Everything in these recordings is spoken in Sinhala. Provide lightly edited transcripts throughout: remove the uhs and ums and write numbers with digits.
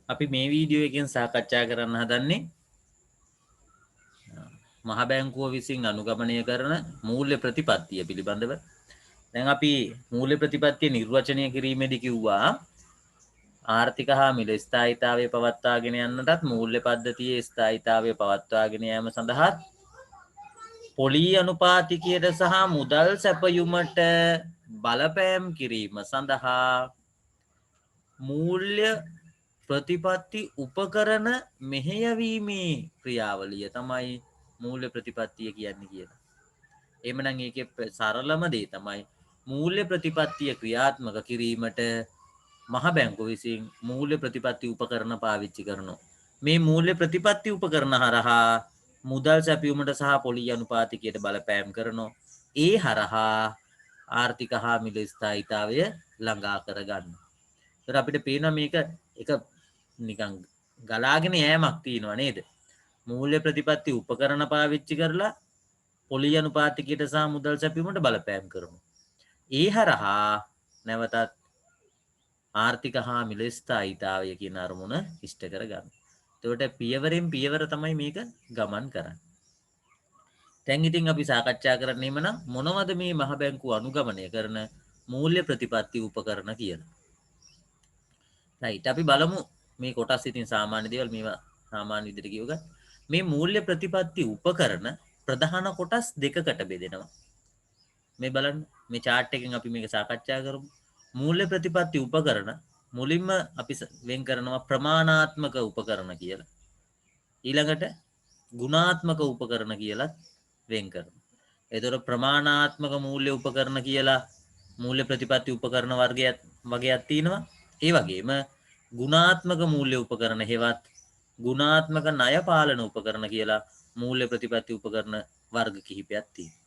අපි මේ වීඩියෝ එකෙන් සාකච්ඡා කරන්න හදන්නේ මහ බැංකුව විසින් අනුගමනය කරන මූල්‍ය ප්‍රතිපත්තිය පිළිබඳව. දැන් අපි මූල්‍ය ප්‍රතිපත්තිය නිර්වචනය කිරීමේදී කිව්වා ආර්ථික හා මිල ස්ථායීතාවය පවත්වාගෙන යන්නටත් මූල්‍ය පද්ධතියේ ස්ථායීතාවය පවත්වාගෙන යාම සඳහා පොලී අනුපාතිකයට සහ මුදල් සැපයුමට බලපෑම් කිරීම සඳහා මූල්‍ය ප්‍රතිපත්ති උපකරණ මෙහෙයවීමේ ක්‍රියාවලිය තමයි මූල්‍ය ප්‍රතිපත්තිය කියන්නේ කියලා. එහෙමනම් ඒකේ සරලම දේ තමයි මූල්‍ය ප්‍රතිපත්තිය ක්‍රියාත්මක කිරීමට මහ බැංකුව විසින් මූල්‍ය ප්‍රතිපත්ති උපකරණ පාවිච්චි කරනවා. මේ මූල්‍ය ප්‍රතිපත්ති උපකරණ හරහා මුදල් සැපයුමට සහ පොලී අනුපාතිකයට බලපෑම් කරනවා. ඒ හරහා ආර්ථික හා මිල ස්ථායීතාවය ළඟා කරගන්න. ඒතර අපිට පේනවා මේක එක නිකන් ගලාගෙන යෑමක් තියෙනවා නේද? මූල්‍ය ප්‍රතිපත්ති උපකරණ පාවිච්චි කරලා පොලී අනුපාතිකයට සහ මුදල් සැපයුමට බලපෑම් කරනවා. ඒ හරහා නැවතත් ආර්ථික හා මිල ස්ථායීතාවය කියන අරමුණ ඉෂ්ට කරගන්න. එතකොට පියවරෙන් පියවර තමයි මේක ගමන් කරන්නේ. දැන් ඉතින් අපි සාකච්ඡා කරන්නේ එමනම් මොනවද මේ මහ බැංකුව අනුගමනය කරන මූල්‍ය ප්‍රතිපත්ති උපකරණ කියලා. රයිට් අපි බලමු මේ කොටස් ඉතින් සාමාන්‍ය දේවල් මේවා සාමාන්‍ය විදිහට කියව ගන්න. මේ මූල්‍ය ප්‍රතිපත්ති උපකරණ ප්‍රධාන කොටස් දෙකකට බෙදෙනවා. මේ බලන්න මේ chart එකෙන් අපි මේක සාකච්ඡා කරමු. මූල්‍ය ප්‍රතිපත්ති උපකරණ මුලින්ම අපි වෙන් කරනවා ප්‍රමාණාත්මක උපකරණ කියලා. ඊළඟට ගුණාත්මක උපකරණ කියලා වෙන් කරනවා. එතකොට ප්‍රමාණාත්මක මූල්‍ය උපකරණ කියලා මූල්‍ය ප්‍රතිපත්ති උපකරණ වගයක් තියෙනවා. ඒ වගේම ගුණාත්මක මූල්‍ය උපකරණ හෙවත් ගුණාත්මක ණය පාලන උපකරණ කියලා මූල්‍ය ප්‍රතිපත්ති උපකරණ වර්ග කිහිපයක් තියෙනවා.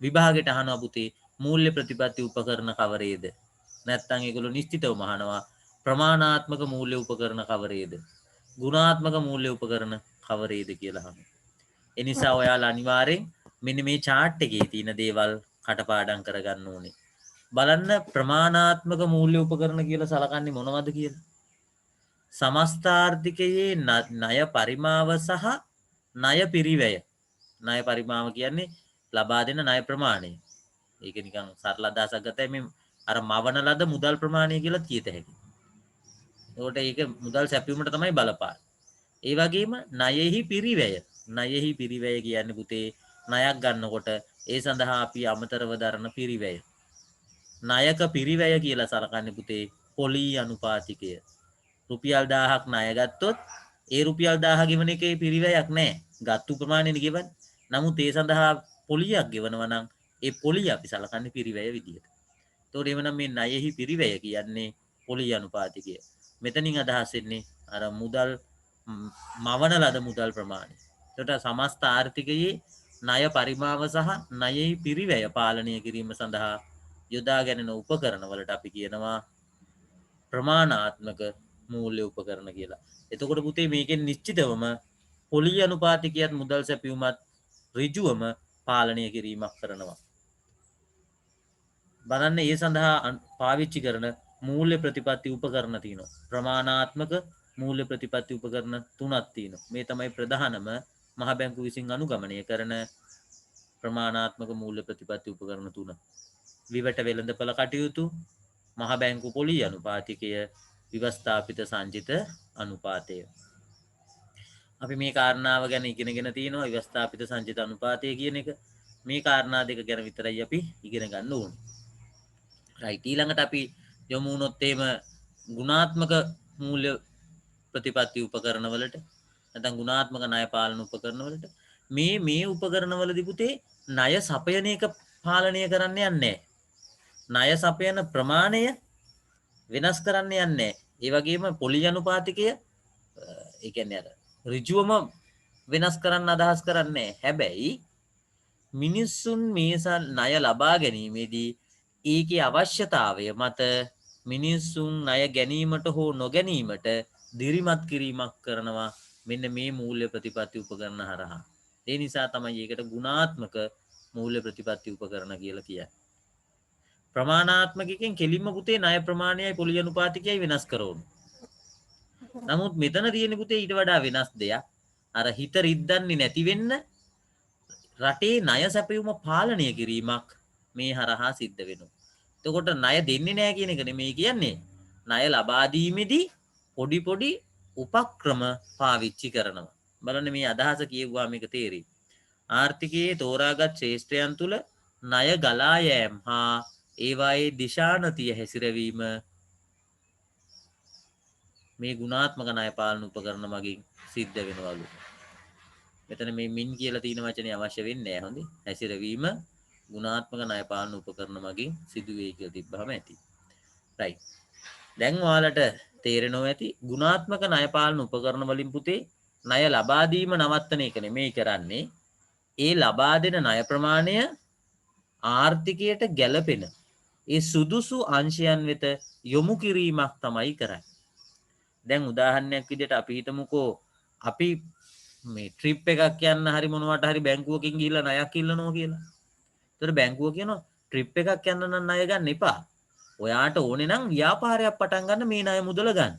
විභාගයට අහනවා පුතේ මූල්‍ය ප්‍රතිපත්ති උපකරණ කවරේද? නැත්නම් ඒගොල්ලෝ නිශ්චිතව අහනවා ප්‍රමාණාත්මක මූල්‍ය උපකරණ කවරේද? ගුණාත්මක මූල්‍ය උපකරණ කවරේද කියලා අහනවා. ඒ නිසා ඔයාලා අනිවාර්යෙන් මෙන්න මේ chart එකේ තියෙන දේවල් කටපාඩම් කරගන්න ඕනේ. බලන්න ප්‍රමාණාත්මක මූල්‍ය උපකරණ කියලා සලකන්නේ මොනවද කියලා? සමස්ථාර්ථිකයේ ණය පරිමාව සහ ණය පිරිවැය. ණය පරිමාව කියන්නේ ලබා දෙන ණය ප්‍රමාණය. ඒක නිකන් සරල අදහසක් ගත්තම මේ අර මවන ලද මුදල් ප්‍රමාණය කියලා කියත හැකියි. ඒකට ඒක මුදල් සැපයීමට තමයි බලපාන්නේ. ඒ වගේම ණයෙහි පිරිවැය. ණයෙහි පිරිවැය කියන්නේ පුතේ ණයක් ගන්නකොට ඒ සඳහා අපි අමතරව දරන පිරිවැය. ණයක පිරිවැය කියලා සලකන්නේ පුතේ පොලී අනුපාතිකය. රුපියල් 1000ක් ණය ගත්තොත් ඒ රුපියල් 1000 ගෙවන එකේ පිරිවැයක් නැහැ. ගත්තු ප්‍රමාණයනේ ගෙවන්නේ. නමුත් ඒ සඳහා පොලියක් ගෙවනවා නම් ඒ පොලිය අපි සලකන්නේ පිරිවැය විදියට. ඒතකොට එවනම් මේ ණයෙහි පිරිවැය කියන්නේ පොලී අනුපාතිකය. මෙතනින් අදහස් වෙන්නේ අර මුදල් මවන ලද මුදල් ප්‍රමාණය. එතකොට සමස්ත ආර්ථිකයේ ණය පරිමාව සහ ණයෙහි පිරිවැය පාලනය කිරීම සඳහා යොදා ගැනෙන උපකරණ වලට අපි කියනවා ප්‍රමාණාත්මක මූල්‍ය උපකරණ කියලා. එතකොට පුතේ මේකෙන් නිශ්චිතවම පොලී අනුපාතිකයත් මුදල් සැපයුමත් ඍජුවම පාලනය කිරීමක් කරනවා. බලන්න ඒ සඳහා පාවිච්චි කරන මූල්‍ය ප්‍රතිපත්ති උපකරණ තියෙනවා. ප්‍රමාණාත්මක මූල්‍ය ප්‍රතිපත්ති උපකරණ තුනක් තියෙනවා. මේ තමයි ප්‍රධානම මහ බැංකුව විසින් අනුගමනය කරන ප්‍රමාණාත්මක මූල්‍ය ප්‍රතිපත්ති උපකරණ තුන. විවට වෙළඳපළ කටයුතු, මහ බැංකු පොලී අනුපාතිකය, ව්‍යවස්ථාපිත සංචිත අනුපාතය. අපි මේ කාරණාව ගැන ඉගෙනගෙන තියෙනවා ව්‍යවස්ථාපිත සංචිත අනුපාතය කියන එක. මේ කාරණා දෙක ගැන විතරයි අපි ඉගෙන ගන්න ඕනේ. රයිට් ඊළඟට අපි යමු වුණොත් එහෙම ගුණාත්මක මූල්‍ය ප්‍රතිපත්ති උපකරණ වලට නැත්නම් ගුණාත්මක ණය පාලන උපකරණ වලට මේ උපකරණ වලදී පුතේ ණය සපයන එක පාලනය කරන්න යන්නේ ණය සපයන ප්‍රමාණය වෙනස් කරන්න යන්නේ. ඒ වගේම පොලී අනුපාතිකය ඒ කියන්නේ අර ඍජුවම වෙනස් කරන්න අදහස් කරන්නේ. හැබැයි මිනිස්සුන් මේසා ණය ලබා ගැනීමේදී ඒකේ අවශ්‍යතාවය මත මිනිස්සුන් ණය ගැනීමට හෝ නොගැනීමට දිරිමත් කිරීමක් කරනවා මෙන්න මේ මූල්‍ය ප්‍රතිපත්ති උපකරණ හරහා. ඒ නිසා තමයි ඒකට ගුණාත්මක මූල්‍ය ප්‍රතිපත්ති උපකරණ කියලා කියන්නේ. ප්‍රමාණාත්මකයෙන් කෙලින්ම පුතේ ණය ප්‍රමාණයයි පොලී අනුපාතිකයයි වෙනස් කරවමු. නමුත් මෙතන තියෙන පුතේ ඊට වඩා වෙනස් දෙයක්. අර හිත රිද්දන්නේ නැති වෙන්න රටේ ණය සැපයුම පාලනය කිරීමක් මේ හරහා සිද්ධ වෙනවා. එතකොට ණය දෙන්නේ නැහැ කියන එක නෙමෙයි කියන්නේ. ණය ලබා දීමේදී පොඩි පොඩි උපක්‍රම පාවිච්චි කරනවා. බලන්න මේ අදහස කියවුවා මේක තේරෙයි. ආර්ථිකයේ තෝරාගත් ශ්‍රේෂ්ඨයන් තුල ණය ගලා යෑම හා ඒවායේ දිශානතිය හැසිරවීම මේ ගුණාත්මක ණය පාලන උපකරණ මගින් සිද්ධ වෙනවලු. මෙතන මේ මින් කියලා තියෙන වචනේ අවශ්‍ය වෙන්නේ නැහැ හොඳේ. හැසිරවීම ගුණාත්මක ණය පාලන උපකරණ මගින් සිදුවේ කියලා තිබ්බහම ඇති. right. දැන් ඔයාලට තේරෙනවා ඇති ගුණාත්මක ණය පාලන උපකරණ වලින් පුතේ ණය ලබා දීම නවත්තන එක නෙමෙයි කරන්නේ. ඒ ලබා දෙන ණය ප්‍රමාණය ආර්ථිකයට ගැළපෙන ඒ සුදුසු අංශයන් වෙත යොමු කිරීමක් තමයි කරන්නේ. දැන් උදාහරණයක් විදිහට අපි හිතමුකෝ අපි මේ ට්‍රිප් එකක් යන්න හරි මොනවට හරි බැංකුවකින් ගිහිල්ලා ණයක් ඉල්ලනවා කියලා. ඒතර බැංකුව කියනවා ට්‍රිප් එකක් යන්න නම් ණය ගන්න එපා. ඔයාට ඕනේ නම් ව්‍යාපාරයක් පටන් ගන්න මේ ණය මුදල ගන්න.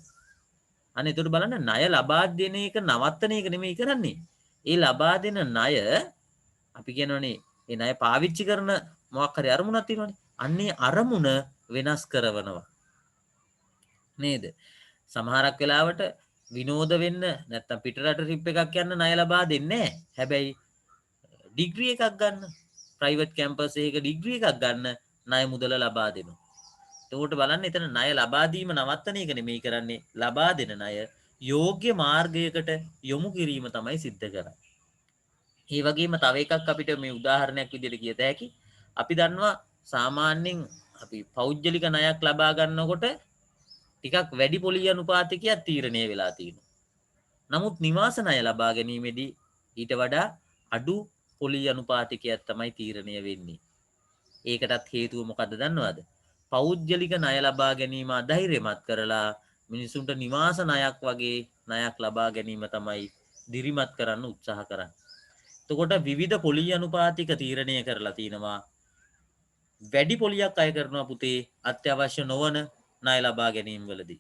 අන්න ඒතර බලන්න ණය ලබා දෙන එක නවත්තන එක නෙමෙයි කරන්නේ. ඒ ලබා දෙන ණය අපි කියනවනේ ඒ ණය පාවිච්චි කරන මොකක් හරි අරමුණක් තියෙනවනේ. අන්නේ අරමුණ වෙනස් කරනවා. නේද? සමහරක් වෙලාවට විනෝද වෙන්න නැත්තම් පිටරට ට්‍රිප් එකක් යන්න ණය ලබා දෙන්නේ නැහැ. හැබැයි ඩිග්‍රී එකක් ගන්න ප්‍රයිවට් කැම්පස් එකක ඩිග්‍රී එකක් ගන්න ණය මුදල ලබා දෙනවා. එතකොට බලන්න එතන ණය ලබා දීම නවත්තන එක නෙමෙයි කරන්නේ. ලබා දෙන ණය යෝග්‍ය මාර්ගයකට යොමු කිරීම තමයි සිද්ධ කරන්නේ. ඒ වගේම තව එකක් අපිට මේ උදාහරණයක් විදිහට කියත හැකි. අපි දන්නවා සාමාන්‍යයෙන් අපි පෞද්ගලික ණයක් ලබා ගන්නකොට ටිකක් වැඩි පොලි අනුපාතිකයක් තීරණය වෙලා තියෙනවා. නමුත් නිවාස ණය ලබා ගැනීමේදී ඊට වඩා අඩු පොලි අනුපාතිකයක් තමයි තීරණය වෙන්නේ. ඒකටත් හේතුව මොකද්ද දන්නවද? පෞද්ගලික ණය ලබා ගැනීම අධෛර්යමත් කරලා මිනිසුන්ට නිවාස ණයක් වගේ ණයක් ලබා ගැනීම තමයි දිරිමත් කරන්න උත්සාහ කරන්නේ. එතකොට විවිධ පොලි අනුපාතික තීරණය කරලා තිනවා. වැඩි පොලියක් අය කරනවා පුතේ අත්‍යවශ්‍ය නොවන ණය ලබා ගැනීම වලදී.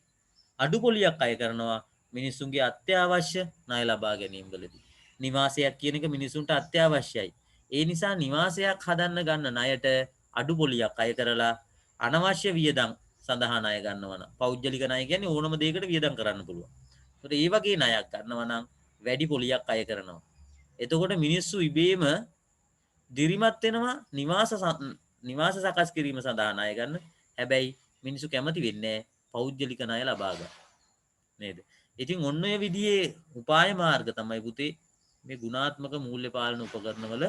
අඩු පොලියක් අය කරනවා මිනිසුන්ගේ අත්‍යවශ්‍ය ණය ලබා ගැනීම වලදී. නිවාසයක් කියන එක මිනිසුන්ට අත්‍යවශ්‍යයි. ඒ නිසා නිවාසයක් හදන්න ගන්න ණයට අඩු පොලියක් අය කරලා අනවශ්‍ය වියදම් සඳහා ණය ගන්නවා නම් පෞද්ගලික ණය කියන්නේ ඕනම දෙයකට වියදම් කරන්න පුළුවන්. ඒකට ඒ වගේ ණයක් ගන්නවා නම් වැඩි පොලියක් අය කරනවා. එතකොට මිනිස්සු ඉබේම දිරිමත් වෙනවා නිවාස සකස් කිරීම සඳහා ණය ගන්න. හැබැයි මිනිස්සු කැමති වෙන්නේ පෞද්ගලික ණය ලබා ගන්න. නේද? ඉතින් ඔන්න ඔය විදිහේ උපාය මාර්ග තමයි පුතේ මේ ගුණාත්මක මූල්‍ය පාලන උපකරණවල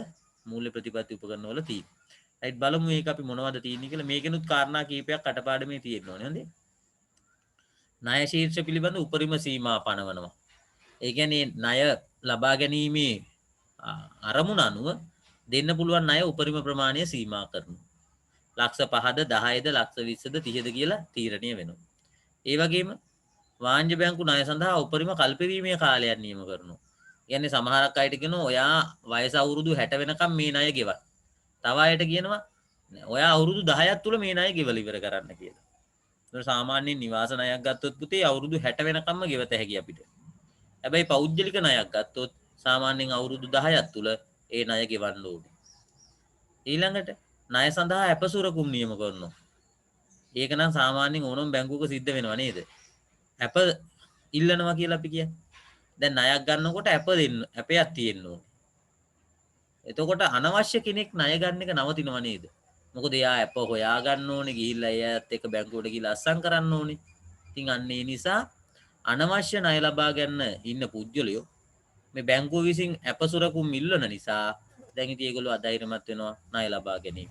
මූල්‍ය ප්‍රතිපත්ති උපකරණවල තියෙන්නේ. රයිට් බලමු මේක අපි මොනවද තියෙන්නේ කියලා. මේකෙනුත් කාරණා කීපයක් කටපාඩමේ තියෙන්න ඕනේ. හොඳේ. ණය ශීර්ෂ පිළිබඳ උපරිම සීමා පනවනවා. ඒ කියන්නේ ණය ලබා ගැනීමේ අරමුණ අනුව දෙන්න පුළුවන් ණය උපරිම ප්‍රමාණය සීමා කරනවා. ලක්ෂ 5ද 10ද ලක්ෂ 20ද 30ද කියලා තීරණය වෙනවා. ඒ වගේම වාණිජ බැංකු ණය සඳහා උපරිම කල්පවීමේ කාලයක් නියම කරනවා. කියන්නේ සමහරක් අයට කියනවා ඔයා වයස අවුරුදු 60 වෙනකම් මේ ණය ගෙවන්න. තව අයට කියනවා ඔයා අවුරුදු 10ක් තුල මේ ණය ගෙවලා ඉවර කරන්න කියලා. ඒතර සාමාන්‍යයෙන් නිවාස ණයක් ගත්තොත් පුතේ අවුරුදු 60 වෙනකම්ම ගෙවත හැකි අපිට. හැබැයි පෞද්ගලික ණයක් ගත්තොත් සාමාන්‍යයෙන් අවුරුදු 10ක් තුල ඒ ණය ගෙවන්න ඕනේ. ඊළඟට ණය සඳහා අපසුරකුම් නියම කරනවා. ඒක නම් සාමාන්‍යයෙන් ඕනම බැංකුවක සිද්ධ වෙනව නේද? අප ඉල්ලනවා කියලා අපි කියන්නේ. දැන් ණයක් ගන්නකොට අපයක් තියෙන්න ඕනේ. එතකොට අනවශ්‍ය කෙනෙක් ණය ගන්න එක නවතිනව නේද? මොකද එයා අප හොයා ගන්න ඕනේ ගිහිල්ලා එයාත් එක්ක බැංකුවට ගිහිල්ලා අස්සම් කරන්න ඕනේ. ඉතින් අන්න ඒ නිසා අනවශ්‍ය ණය ලබා ගන්න ඉන්න පුද්ගලයෝ මේ බැංකුව විසින් අපසුරකුම් ඉල්ලන නිසා දැන් ඉතින් ඒගොල්ලෝ අධෛර්යමත් වෙනවා ණය ලබා ගැනීම.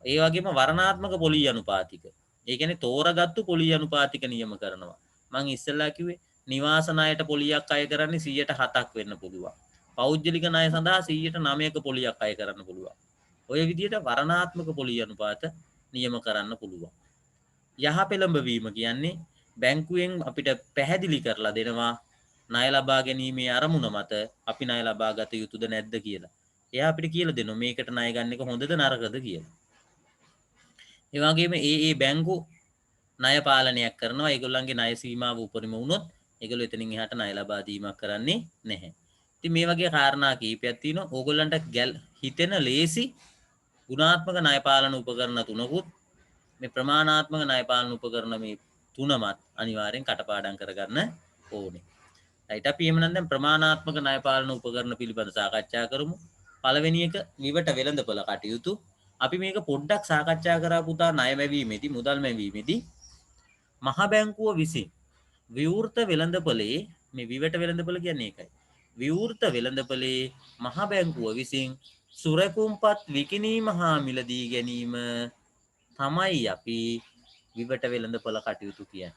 ඒ වගේම වර්ණාත්මක පොලි අනුපාතික. ඒ කියන්නේ තෝරාගත්තු පොලි අනුපාතික නියම කරනවා. මම ඉස්සෙල්ලා කිව්වේ නිවාස ණයට පොලියක් අය කරන්නේ 107ක් වෙන්න පුළුවන්. පෞද්ගලික ණය සඳහා 109ක පොලියක් අය කරන්න පුළුවන්. ඔය විදිහට වර්ණාත්මක පොලි අනුපාත නියම කරන්න පුළුවන්. යහපෙළඹවීම කියන්නේ බැංකුවෙන් අපිට පැහැදිලි කරලා දෙනවා ණය ලබා ගැනීමේ අරමුණ මත අපි ණය ලබා ගත යුතුද නැද්ද කියලා. එයා අපිට කියලා දෙනවා මේකට ණය ගන්න එක හොඳද නරකද කියලා. ඒ වගේම ඒ බැංකු ණය පාලනයක් කරනවා. ඒගොල්ලන්ගේ ණය සීමාව උපරිම වුණොත් ඒගොල්ලෝ එතනින් එහාට ණය ලබා දීමක් කරන්නේ නැහැ. ඉතින් මේ වගේ කාරණා කීපයක් තියෙනවා. ඕගොල්ලන්ට හිතෙන ලේසි ගුණාත්මක ණය පාලන උපකරණ තුනකුත් මේ ප්‍රමාණාත්මක ණය පාලන උපකරණ මේ තුනමත් අනිවාර්යෙන් කටපාඩම් කරගන්න ඕනේ. right අපි එහෙමනම් දැන් ප්‍රමාණාත්මක ණය පාලන උපකරණ පිළිබඳ සාකච්ඡා කරමු. පළවෙනි එක විවට වෙළඳපොළ කටයුතු. අපි මේක පොඩ්ඩක් සාකච්ඡා කරා පුතා ණය මැවීමේදී මුදල් මැවීමේදී මහ බැංකුව විසින් විවෘත වෙළඳපොලේ මේ විවට වෙළඳපොළ කියන්නේ ඒකයි. විවෘත වෙළඳපොලේ මහ බැංකුව විසින් සුරකුම්පත් විකිණීම හා මිලදී ගැනීම තමයි අපි විවට වෙළඳපොළ කටයුතු කියන්නේ.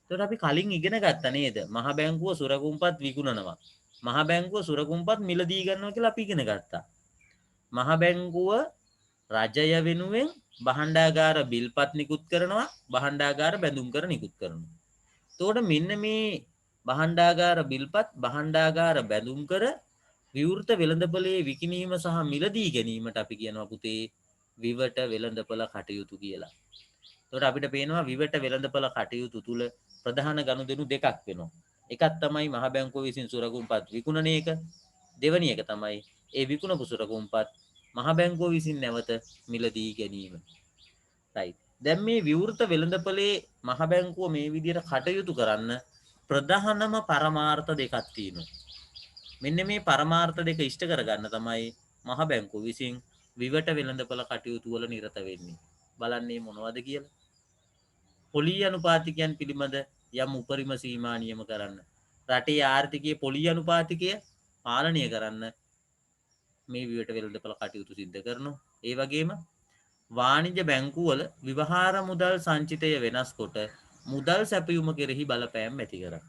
එතකොට අපි කලින් ඉගෙන ගත්තා නේද? මහ බැංකුව සුරකුම්පත් විකුණනවා. මහ බැංකුව සුරකුම්පත් මිලදී ගන්නවා කියලා අපි ඉගෙන ගත්තා. මහ බැංකුව රජය වෙනුවෙන් භාණ්ඩාගාර බිල්පත් නිකුත් කරනවා, භාණ්ඩාගාර බැඳුම් කර නිකුත් කරනවා. එතකොට මෙන්න මේ භාණ්ඩාගාර බිල්පත්, භාණ්ඩාගාර බැඳුම් කර විවෘත වෙළඳපොලේ විකිණීම සහ මිලදී ගැනීමට අපි කියනවා පුතේ විවට වෙළඳපොළ කටයුතු කියලා. එතකොට අපිට පේනවා විවට වෙළඳපොළ කටයුතු තුල ප්‍රධාන ගනුදෙනු දෙකක් වෙනවා. එකක් තමයි මහ බැංකුව විසින් සුරකුම්පත් විකුණන එක. දෙවැනි එක තමයි ඒ විකුණපු සුරකුම්පත් මහ බැංකුව විසින් නැවත මිලදී ගැනීම. right. දැන් මේ විවෘත වෙළඳපොලේ මහ බැංකුව මේ විදිහට කටයුතු කරන්න ප්‍රධානම පරමාර්ථ දෙකක් තියෙනවා. මෙන්න මේ පරමාර්ථ දෙක ඉෂ්ට කරගන්න තමයි මහ බැංකුව විසින් විවට වෙළඳපොළ කටයුතු වල නිරත වෙන්නේ. බලන්නේ මොනවද කියලා. පොලී අනුපාතිකයන් පිළිබඳ යම් උපරිම සීමා නියම කරන්න. රටේ ආර්ථිකයේ පොලී අනුපාතිකය පාලනය කරන්න මේ විවට වෙළඳපොළ කටයුතු සිද්ධ කරනවා. ඒ වගේම වාණිජ බැංකුවල විවහාර මුදල් සංචිතය වෙනස් කොට මුදල් සැපයුම කෙරෙහි බලපෑම් ඇති කරන්න.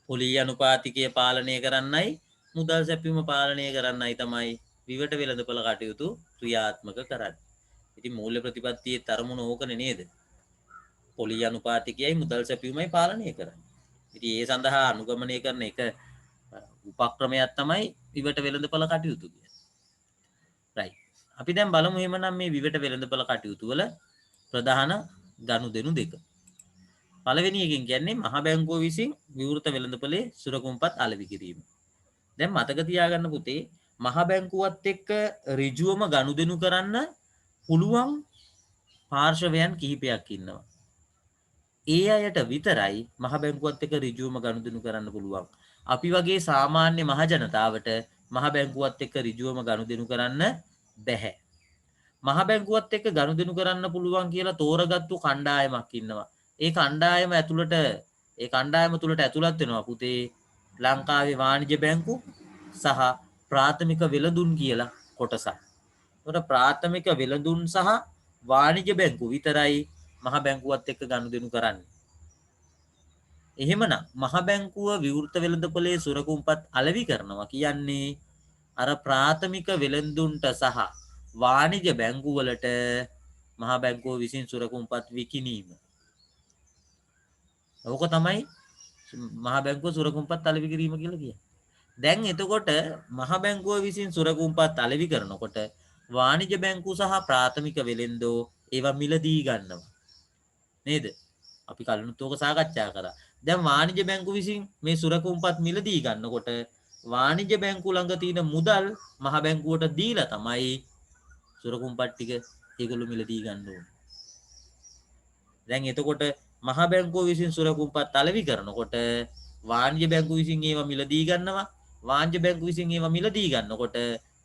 පොලී අනුපාතිකය පාලනය කරන්නයි මුදල් සැපයුම පාලනය කරන්නයි තමයි විවට වෙළඳපොළ කටයුතු ක්‍රියාත්මක කරන්නේ. ඉතින් මූල්‍ය ප්‍රතිපත්තියේ තරමුණ ඕකනේ නේද? පොලී අනුපාතිකයයි මුදල් සැපයුමයි පාලනය කරන්නේ. ඉතින් ඒ සඳහා අනුගමනය කරන එක උපක්‍රමයක් තමයි විවට වෙළඳපොළ කටයුතු කියන්නේ. right. අපි දැන් බලමු එහෙමනම් මේ විවට වෙළඳපොළ කටයුතු වල ප්‍රධාන ගනුදෙනු දෙක. පළවෙනි එකෙන් කියන්නේ මහ බැංකුව විසින් විවෘත වෙළඳපොලේ සුරකුම්පත් අලෙවි කිරීම. දැන් මතක තියාගන්න පුතේ මහ බැංකුවත් එක්ක ඍජුවම ගනුදෙනු කරන්න පුළුවන් පාර්ශවයන් කිහිපයක් ඉන්නවා. ඒ අයට විතරයි මහ බැංකුවත් එක්ක ඍජුවම ගනුදෙනු කරන්න පුළුවන්. අපි වගේ සාමාන්‍ය මහ ජනතාවට මහ බැංකුවත් එක්ක ඍජුවම ගනුදෙනු කරන්න බැහැ. මහ බැංකුවත් එක්ක ගනුදෙනු කරන්න පුළුවන් කියලා තෝරගත්තු කණ්ඩායමක් ඉන්නවා. ඒ කණ්ඩායම තුළට ඇතුළත් වෙනවා පුතේ ලංකාවේ වාණිජ බැංකු සහ ප්‍රාථමික වෙළඳුන් කියලා කොටසක්. ඒකට ප්‍රාථමික වෙළඳුන් සහ වාණිජ බැංකු විතරයි මහ බැංකුවත් එක්ක ගනුදෙනු කරන්නේ. එහෙමනම් මහ බැංකුව විවෘත වෙළඳපොලේ සුරකුම්පත් අලෙවි කරනවා කියන්නේ අර ප්‍රාථමික වෙළඳුන්ට සහ වාණිජ බැංකු වලට මහ බැංකුව විසින් සුරකුම්පත් විකිණීම. ඕක තමයි මහ බැංකුව සුරකුම්පත් අලෙවි කිරීම කියලා කියන්නේ. දැන් එතකොට මහ බැංකුව විසින් සුරකුම්පත් අලෙවි කරනකොට වාණිජ බැංකු සහ ප්‍රාථමික වෙළෙන්දෝ ඒවා මිලදී ගන්නවා. නේද? අපි කලිනුත් ඕක සාකච්ඡා කරා. දැන් වාණිජ බැංකු විසින් මේ සුරකුම්පත් මිලදී ගන්නකොට වාණිජ බැංකු ළඟ තියෙන මුදල් මහ බැංකුවට දීලා තමයි සුරකුම්පත් ටික ඒගොල්ලෝ මිලදී ගන්න ඕනේ. දැන් එතකොට මහ බැංකුව විසින් සුරකුම්පත් අලෙවි කරනකොට වාණිජ බැංකු විසින් ඒවා මිලදී ගන්නවා. වාණිජ බැංකු විසින් ඒවා මිලදී ගන්නකොට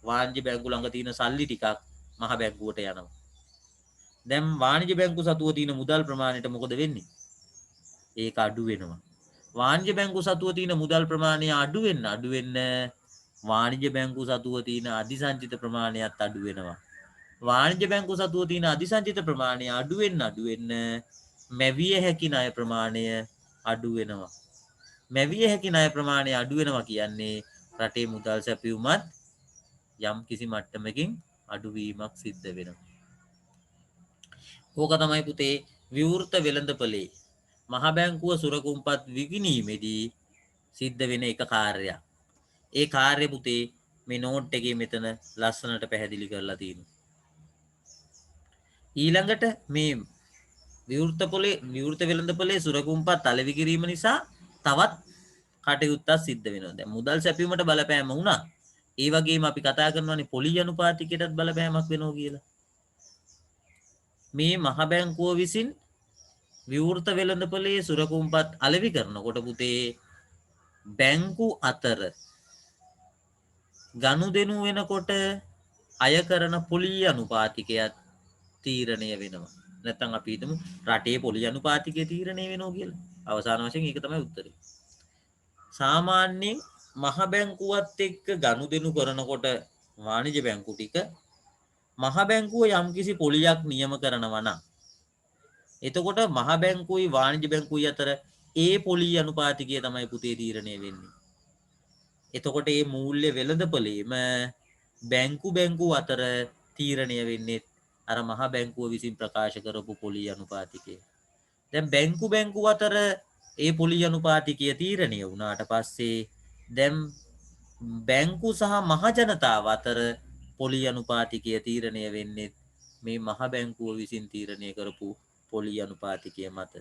වාණිජ බැංකු ළඟ තියෙන සල්ලි ටිකක් මහ බැංකුවට යනවා. දැන් වාණිජ බැංකු සතුව තියෙන මුදල් ප්‍රමාණයට මොකද වෙන්නේ? ඒක අඩු වෙනවා. වාණිජ බැංකු සතුව තියෙන මුදල් ප්‍රමාණය අඩු වෙන්න වාණිජ බැංකු සතුව තියෙන අධිසංචිත ප්‍රමාණයත් අඩු වෙනවා. වාණිජ බැංකු සතුව තියෙන අධිසංචිත ප්‍රමාණය අඩු වෙන්න මැවිය හැකි ණය ප්‍රමාණය අඩු වෙනවා. මැවිය හැකි ණය ප්‍රමාණය අඩු වෙනවා කියන්නේ රටේ මුදල් සැපයුමත් යම් කිසි මට්ටමකින් අඩුවීමක් සිද්ධ වෙනවා. ඕක තමයි පුතේ විවෘත වෙළඳපොලේ මහ බැංකුව සුරකුම්පත් විකිණීමේදී සිද්ධ වෙන එක කාර්යයක්. ඒ කාර්ය පුතේ මේ නෝට් එකේ මෙතන ලස්සනට පැහැදිලි කරලා තියෙනවා. ඊළඟට මේ විවෘත වෙළඳපොලේ සුරකුම්පත් අලෙවි කිරීම නිසා තවත් කටයුත්තක් සිද්ධ වෙනවා. දැන් මුදල් සැපීමට බලපෑම වුණා. ඒ වගේම අපි කතා කරනවානේ පොලි අනුපාතිකයටත් බලපෑමක් වෙනවා කියලා. මේ මහ බැංකුව විසින් විවෘත වෙළඳපොලේ සුරකුම්පත් අලෙවි කරනකොට පුතේ බැංකු අතර ගනුදෙනු වෙනකොට අය කරන පොලි අනුපාතිකයත් තීරණය වෙනවා. නැත්නම් අපි හිතමු රටේ පොලි අනුපාතිකය තීරණය වෙනවා කියලා. අවසාන වශයෙන් ඒක තමයි උත්තරේ. සාමාන්‍යයෙන් මහ බැංකුවත් එක්ක ගනුදෙනු කරනකොට වාණිජ බැංකු ටික මහ බැංකුව යම්කිසි පොලියක් නියම කරනවා නම් එතකොට මහ බැංකුවයි වාණිජ බැංකුවයි අතර ඒ පොලි අනුපාතිකය තමයි පුතේ තීරණය වෙන්නේ. එතකොට මේ මූල්‍ය වෙළඳපොලේම බැංකු අතර තීරණය වෙන්නේ අර මහ බැංකුව විසින් ප්‍රකාශ කරපු පොලි අනුපාතිකය. දැන් බැංකු අතර ඒ පොලි අනුපාතිකය තීරණය වුණාට පස්සේ දැන් බැංකු සහ මහ ජනතාව අතර පොලි අනුපාතිකය තීරණය වෙන්නේ මේ මහ බැංකුව විසින් තීරණය කරපු පොලි අනුපාතිකය මත.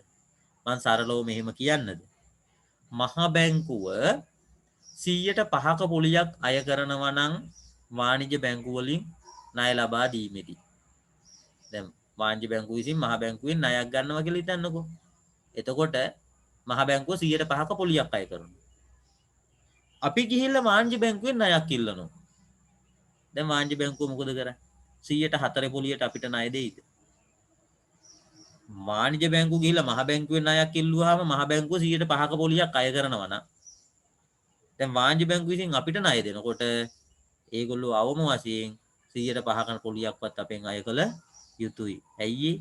මම සරලව මෙහෙම කියන්නද? මහ බැංකුව 100%ක පොලියක් අය කරනවා නම් වාණිජ බැංකු වලින් ණය ලබා දීමේදී. දැන් වාණිජ බැංකුව විසින් මහ බැංකුවෙන් ණයක් ගන්නවා කියලා හිතන්නකෝ. එතකොට මහ බැංකුව 100%ක පොලියක් අය කරනවා. අපි ගිහිල්ලා වාණිජ බැංකුවෙන් ණයක් ඉල්ලනවා. දැන් වාණිජ බැංකුව මොකද කරන්නේ? 104 පොලියට අපිට ණය දෙයිද? වාණිජ බැංකුව ගිහිල්ලා මහ බැංකුවෙන් ණයක් ඉල්ලුවාම මහ බැංකුව 105ක පොලියක් අය කරනවා නම් දැන් වාණිජ බැංකුව විසින් අපිට ණය දෙනකොට ඒගොල්ලෝ අවම වශයෙන් 105ක පොලියක්වත් අපෙන් අය කළ යුතුයි. ඇයි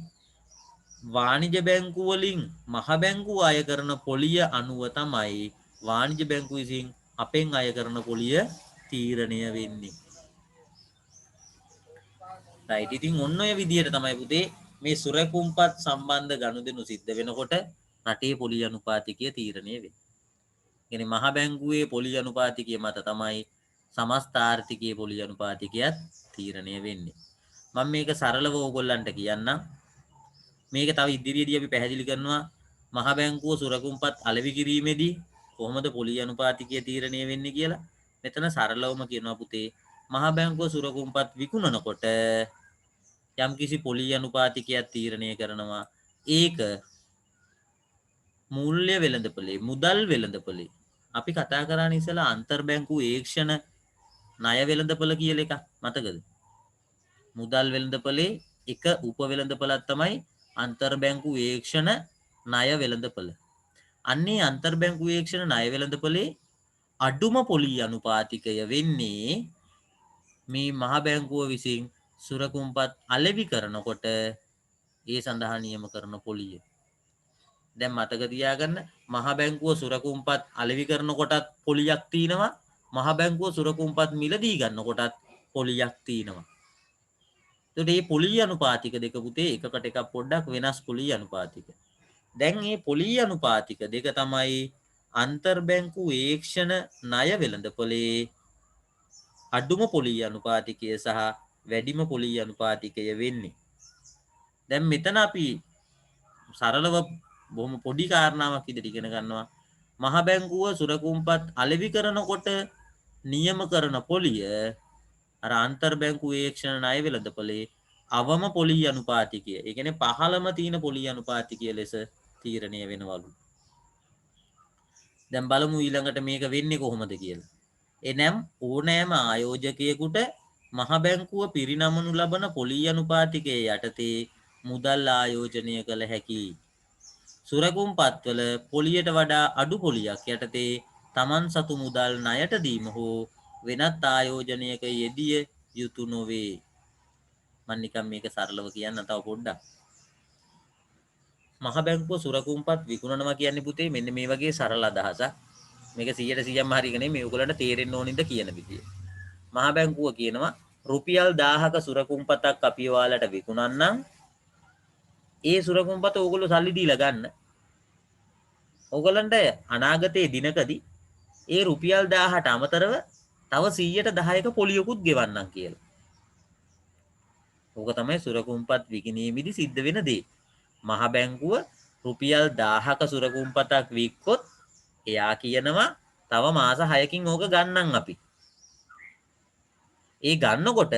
වාණිජ බැංකුව වලින් මහ බැංකුව අය කරන පොලිය අනුව තමයි වාණිජ බැංකුව විසින් අපෙන් අය කරන පොලිය තීරණය වෙන්නේ. රයිට්. ඉතින් ඔන්න ඔය විදිහට තමයි පුතේ මේ සුරකුම්පත් සම්බන්ධ ගනුදෙනු සිද්ධ වෙනකොට රටේ පොලි අනුපාතිකය තීරණය වෙන්නේ. කියන්නේ මහ බැංකුවේ පොලි අනුපාතිකය මත තමයි සමස්ත ආර්ථිකයේ පොලි අනුපාතිකයත් තීරණය වෙන්නේ. මම මේක සරලව ඕගොල්ලන්ට කියන්නම්. මේක තව ඉදිරියේදී අපි පැහැදිලි කරනවා මහ බැංකුව සුරකුම්පත් අලෙවි කිරීමේදී කොහොමද පොලි අනුපාතිකය තීරණය වෙන්නේ කියලා. මෙතන සරලවම කියනවා පුතේ මහ බැංකුව සුරකුම්පත් විකුණනකොට යම්කිසි පොලි අනුපාතිකයක් තීරණය කරනවා. ඒක මූල්‍ය වෙළඳපොලේ මුදල් වෙළඳපොලේ අපි කතා කරන්නේ ඉස්සලා අන්තර් බැංකු ඒක්ෂණ ණය වෙළඳපොල කියලා එකක් මතකද? මුදල් වෙළඳපොලේ එක උප වෙළඳපොලක් තමයි අන්තර් බැංකු ඒක්ෂණ ණය වෙළඳපොල. අන්නේ අන්තර් බැංකු ඒක්ෂණ ණය වෙළඳපොලේ අඩුම පොලි අනුපාතිකය වෙන්නේ මේ මහ බැංකුව විසින් සුරකුම්පත් අලෙවි කරනකොට ඒ සඳහා නියම කරන පොලිය. දැන් මතක තියාගන්න මහ බැංකුව සුරකුම්පත් අලෙවි කරනකොටත් පොලියක් තියෙනවා. මහ බැංකුව සුරකුම්පත් මිලදී ගන්නකොටත් පොලියක් තියෙනවා. එතකොට මේ පොලි අනුපාතික දෙක පුතේ එකකට එකක් පොඩ්ඩක් වෙනස් පොලි අනුපාතික. දැන් මේ පොලි අනුපාතික දෙක තමයි අන්තර් බැංකු ඒක්ෂණ ණය වෙළඳපොලේ අඩුම පොලි අනුපාතිකය සහ වැඩිම පොලි අනුපාතිකය වෙන්නේ. දැන් මෙතන අපි සරලව බොහොම පොඩි කාරණාවක් ඉදිරි ඉගෙන ගන්නවා. මහ බැංකුව සුරකුම්පත් අලෙවි කරනකොට නියම කරන පොලිය අර අන්තර් බැංකු ඒක්ෂණ ණය වෙළඳපොලේ අවම පොලි අනුපාතිකය. ඒ කියන්නේ පහළම තියෙන පොලි අනුපාතිකය ලෙස තීරණය වෙනවලු. දැන් බලමු ඊළඟට මේක වෙන්නේ කොහොමද කියලා. එනම් ඕනෑම ආයෝජකයෙකුට මහ බැංකුව පිරිනමනු ලබන පොලි අනුපාතිකයේ යටතේ මුදල් ආයෝජනය කළ හැකියි. සුරකුම්පත්වල පොලියට වඩා අඩු පොලියක් යටතේ තමන් සතු මුදල් ණයට දීම හෝ වෙනත් ආයෝජනයක යෙදිය යුතු නොවේ. මම නිකන් මේක සරලව කියන්න තව පොඩ්ඩක්. මහ බැංකුව සුරකුම්පත් විකුණනවා කියන්නේ පුතේ මෙන්න මේ වගේ සරල අදහසක්. මේක 100%ක්ම හරි ඉගෙන මේ ඔයගලන්ට තේරෙන්න ඕනින්ද කියන විදිය. මහ බැංකුව කියනවා රුපියල් 1000ක සුරකුම්පතක් අපි ඔයාලට විකුණන්නම්. ඒ සුරකුම්පත ඕගොල්ලෝ සල්ලි දීලා ගන්න. ඕගලන්ට අනාගතයේ දිනකදී ඒ රුපියල් 1000ට අමතරව තව 100%ක පොලියකුත් ගෙවන්නම් කියලා. ඕක තමයි සුරකුම්පත් විකිණීමේදී සිද්ධ වෙන දේ. මහ බැංකුව රුපියල් 1000ක සුරකුම්පතක් වික්කොත් එයා කියනවා තව මාස 6කින් ඕක ගන්නම් අපි. ඒ ගන්නකොට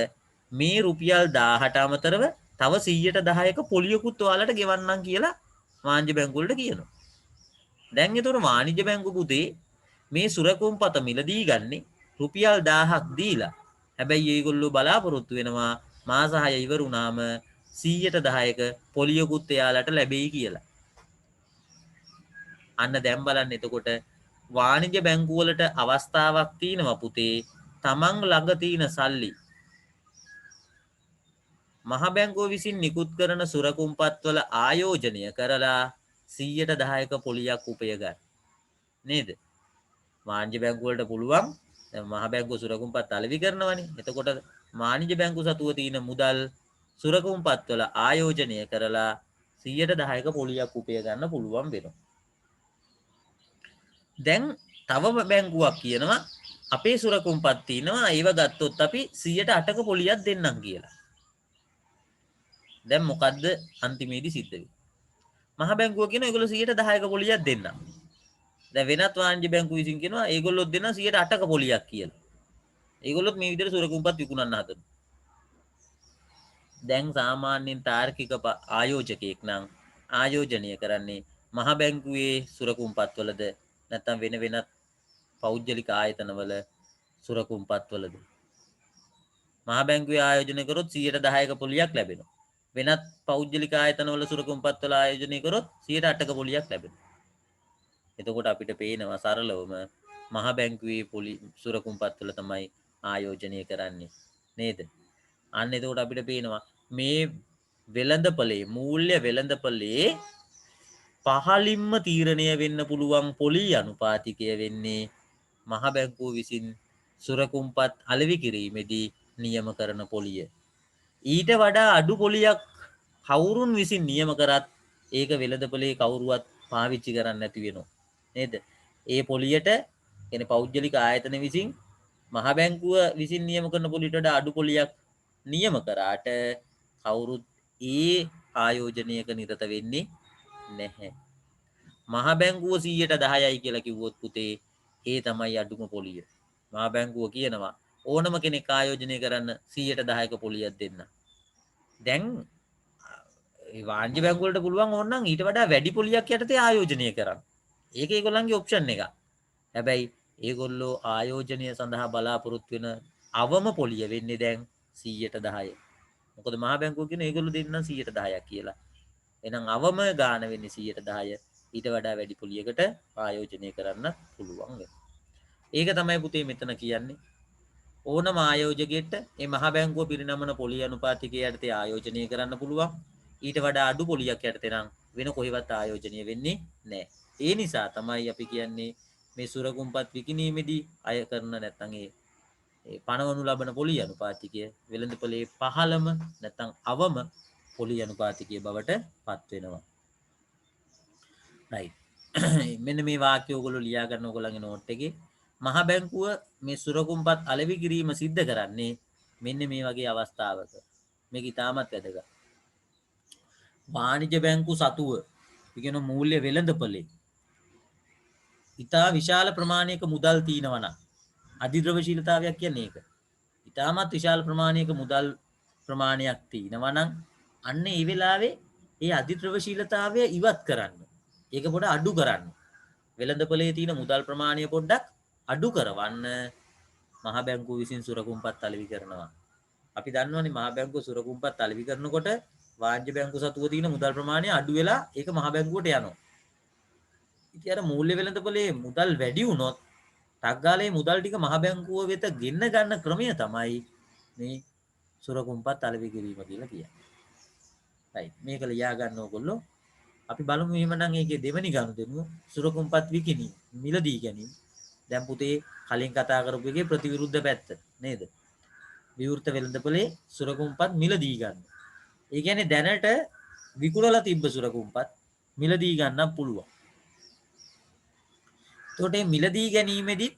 මේ රුපියල් 1000ට අමතරව තව 110ක පොලියකුත් ඔයාලට ගෙවන්නම් කියලා වාණිජ්‍ය බැංකුව වලට කියනවා. දැන් ඒතර වාණිජ්‍ය බැංකුව පුතේ මේ සුරකුම්පත මිලදී ගන්නේ රුපියල් 1000ක් දීලා. හැබැයි ඒගොල්ලෝ බලාපොරොත්තු වෙනවා මාස 6 ඉවර වුණාම 110ක පොලියකුත් එයාලට ලැබෙයි කියලා. අන්න දැන් බලන්න එතකොට වාණිජ්‍ය බැංකුව වලට අවස්ථාවක් තියෙනවා පුතේ තමන් ළඟ තියෙන සල්ලි මහ බැංකුව විසින් නිකුත් කරන සුරකුම්පත්වල ආයෝජනය කරලා 110ක පොලියක් උපය ගන්න. නේද? වාණිජ්‍ය බැංකුව වලට පුළුවන් දැන් මහ බැංකුව සුරකුම්පත් අලෙවි කරනවනේ. එතකොට වාණිජ්‍ය බැංකුව සතුව තියෙන මුදල් සුරකුම්පත්වල ආයෝජනය කරලා 110ක පොලියක් උපය ගන්න පුළුවන් වෙනවා. දැන් තව බැංකුවක් කියනවා අපේ සුරකුම්පත් තියෙනවා ඒව ගත්තොත් අපි 108ක පොලියක් දෙන්නම් කියලා. දැන් මොකද්ද අන්තිමේදී සිද්ධ වෙන්නේ? මහ බැංකුව කියනවා ඒගොල්ලෝ 110ක පොලියක් දෙන්නම්. දැන් වෙනත් වාණිජ්‍ය බැංකුව විසින් කියනවා ඒගොල්ලොත් දෙන්න 108ක පොලියක් කියලා. ඒගොල්ලොත් මේ විදිහට සුරකුම්පත් විකුණන්න හදනවා. දැන් සාමාන්‍යයෙන් තාර්කික ආයෝජකයෙක් නම් ආයෝජනය කරන්නේ මහ බැංකුවේ සුරකුම්පත්වලද නැත්නම් වෙනත් පෞද්ගලික ආයතනවල සුරකුම්පත්වලද? මහ බැංකුවේ ආයෝජනය කරොත් 110ක පොලියක් ලැබෙනවා. වෙනත් පෞද්ගලික ආයතනවල සුරකුම්පත්වල ආයෝජනය කරොත් 108ක පොලියක් ලැබෙනවා. එතකොට අපිට පේනවා සරලවම මහ බැංකුවේ සුරකුම්පත්වල තමයි ආයෝජනය කරන්නේ නේද? අන්න එතකොට අපිට පේනවා මේ වෙළඳපොලේ මූල්‍ය වෙළඳපොලේ පහලින්ම තීරණය වෙන්න පුළුවන් පොලි අනුපාතිකය වෙන්නේ මහ බැංකුව විසින් සුරකුම්පත් අලෙවි කිරීමේදී නියම කරන පොලිය. ඊට වඩා අඩු පොලියක් කවුරුන් විසින් නියම කරත් ඒක වෙළඳපොලේ කවුරුවත් පාවිච්චි කරන්නේ නැති වෙනවා. නේද? ඒ පොලියට කියන්නේ පෞද්ගලික ආයතන විසින් මහ බැංකුව විසින් නියම කරන පොලියට වඩා අඩු පොලියක් නියම කරාට කවුරුත් ඒ ආයෝජනයක නිරත වෙන්නේ නැහැ. මහ බැංකුව 110යි කියලා කිව්වොත් පුතේ ඒ තමයි අඩුම පොලිය. මහ බැංකුව කියනවා ඕනම කෙනෙක් ආයෝජනය කරන්න 110ක පොලියක් දෙන්න. දැන් වාණිජ්‍ය බැංකුව වලට පුළුවන් ඕනනම් ඊට වඩා වැඩි පොලියක් යටතේ ආයෝජනය කරන්න. ඒක ඒගොල්ලන්ගේ ඔප්ෂන් එක. හැබැයි ඒගොල්ලෝ ආයෝජනය සඳහා බලාපොරොත්තු වෙන අවම පොලිය වෙන්නේ දැන් 110. මොකද මහ බැංකුව කියන ඒගොල්ලෝ දෙන්න 110ක් කියලා. එහෙනම් අවම ගාන වෙන්නේ 110. ඊට වඩා වැඩි පොලියකට ආයෝජනය කරන්න පුළුවන් වෙනවා. ඒක තමයි පුතේ මෙතන කියන්නේ. ඕනම ආයෝජකයෙක්ට මේ මහ බැංකුව පිරිනමන පොලිය අනුපාතිකය යටතේ ආයෝජනය කරන්න පුළුවන්. ඊට වඩා අඩු පොලියක් යටතේ නම් වෙන කොහෙවත් ආයෝජනය වෙන්නේ නැහැ. ඒ නිසා තමයි අපි කියන්නේ මේ සුරකුම්පත් විකිණීමේදී අය කරන නැත්නම් ඒ පනවනු ලබන පොලිය අනුපාතිකය වෙළඳපොලේ පහළම නැත්නම් අවම පොලිය අනුපාතිකය බවට පත් වෙනවා. රයිට්. මෙන්න මේ වාක්‍ය ඔයගොල්ලෝ ලියා ගන්න ඔයගොල්ලන්ගේ නෝට් එකේ මහ බැංකුව මේ සුරකුම්පත් අලෙවි කිරීම සිද්ධ කරන්නේ මෙන්න මේ වගේ අවස්ථාවක. මේක ඉතාමත් වැදගත්. වාණිජ්‍ය බැංකු සතුව කියන මූල්‍ය වෙළඳපොලේ ඉතා විශාල ප්‍රමාණයක මුදල් තියෙනවා නම් අධිද්‍රව්‍යශීලතාවයක් කියන්නේ ඒක. ඉතාමත් විශාල ප්‍රමාණයක මුදල් ප්‍රමාණයක් තියෙනවා නම් අන්න ඒ වෙලාවේ ඒ අධිද්‍රව්‍යශීලතාවය ඉවත් කරන්න. ඒක පොඩ අඩු කරන්න. වෙළඳපොලේ තියෙන මුදල් ප්‍රමාණය පොඩ්ඩක් අඩු කරවන්න මහ බැංකුව විසින් සුරකුම්පත් අලෙවි කරනවා. අපි දන්නවනේ මහ බැංකුව සුරකුම්පත් අලෙවි කරනකොට වාණිජ්‍ය බැංකුව සතුව තියෙන මුදල් ප්‍රමාණය අඩු වෙලා ඒක මහ බැංකුවට යනවා. ඉතින් අර මූල්‍ය වෙළඳපොලේ මුදල් වැඩි වුණොත් ටග්ගාලේ මුදල් ටික මහ බැංකුව වෙත ගෙන්න ගන්න ක්‍රමය තමයි මේ සුරකුම්පත් අලෙවි කිරීම කියලා කියන්නේ. රයිට්. මේක ලියා ගන්න ඕගොල්ලෝ. අපි බලමු එහෙමනම් ඒකේ දෙවෙනි ගනුදෙනුව සුරකුම්පත් විකිණීම මිලදී ගැනීම. දැන් පුතේ කලින් කතා කරපු එකේ ප්‍රතිවිරුද්ධ පැත්ත නේද? විවෘත වෙළඳපොලේ සුරකුම්පත් මිලදී ගන්න. ඒ කියන්නේ දැනට විකුණලා තිබ්බ සුරකුම්පත් මිලදී ගන්නත් පුළුවන්. එතකොට මේ මිලදී ගැනීමේදී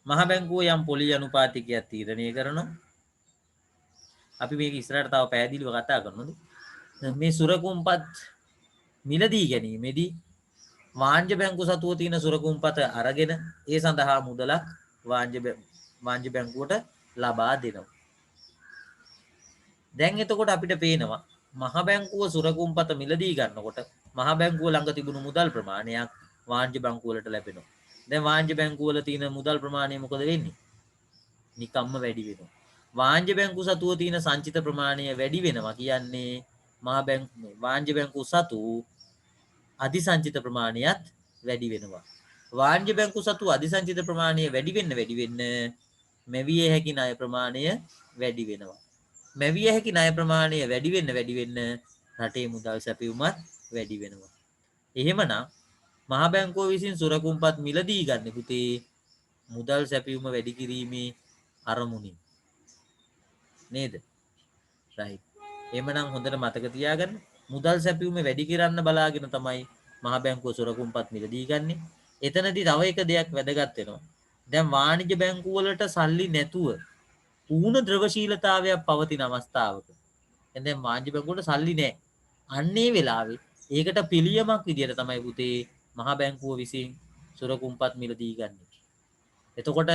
මහ බැංකුව යම් පොලි අනුපාතිකයක් තීරණය කරනවා. අපි මේක ඉස්සරහට තව පැහැදිලිව කතා කරමුද? මේ සුරකුම්පත් මිලදී ගැනීමේදී වාණ්‍ය බැංකු සතුව තියෙන සුරකුම්පත අරගෙන ඒ සඳහා මුදලක් වාණ්‍ය බැංකුවට ලබා දෙනවා. දැන් එතකොට අපිට පේනවා මහ බැංකුව සුරකුම්පත මිලදී ගන්නකොට මහ බැංකුව ළඟ තිබුණු මුදල් ප්‍රමාණයක් වාණ්‍ය බැංකුව වලට ලැබෙනවා. දැන් වාණ්‍ය බැංකුව වල තියෙන මුදල් ප්‍රමාණය මොකද වෙන්නේ? නිකම්ම වැඩි වෙනවා. වාණ්‍ය බැංකු සතුව තියෙන සංචිත ප්‍රමාණය වැඩි වෙනවා කියන්නේ වාණ්‍ය බැංකු සතු අධිසංචිත ප්‍රමාණයත් වැඩි වෙනවා. වාණ්‍ය බැංකු සතු අධිසංචිත ප්‍රමාණය වැඩි වෙන්න මැවිය හැකි ණය ප්‍රමාණය වැඩි වෙනවා. මැවිය හැකි ණය ප්‍රමාණය වැඩි වෙන්න රටේ මුදල් සැපයුමත් වැඩි වෙනවා. එහෙමනම් මහ බැංකුව විසින් සුරකුම්පත් මිලදී ගන්න පුතේ මුදල් සැපයුම වැඩි කිරීමේ අරමුණින් නේද? රයිට්. එහෙමනම් හොඳට මතක තියාගන්න මුදල් සැපයුම වැඩි කරන්න බලාගෙන තමයි මහ බැංකුව සුරකුම්පත් මිලදී ගන්නෙ. එතනදී තව එක දෙයක් වැදගත් වෙනවා. දැන් වාණිජ බැංකු වලට සල්ලි නැතුව පූර්ණ ද්‍රවශීලතාවයක් පවතින අවස්ථාවක දැන් වාණිජ බැංකුවට සල්ලි නැහැ. අන්නේ වෙලාවේ ඒකට පිළියමක් විදියට තමයි පුතේ මහ බැංකුව විසින් සුරකුම්පත් මිලදී ගන්නෙ. එතකොට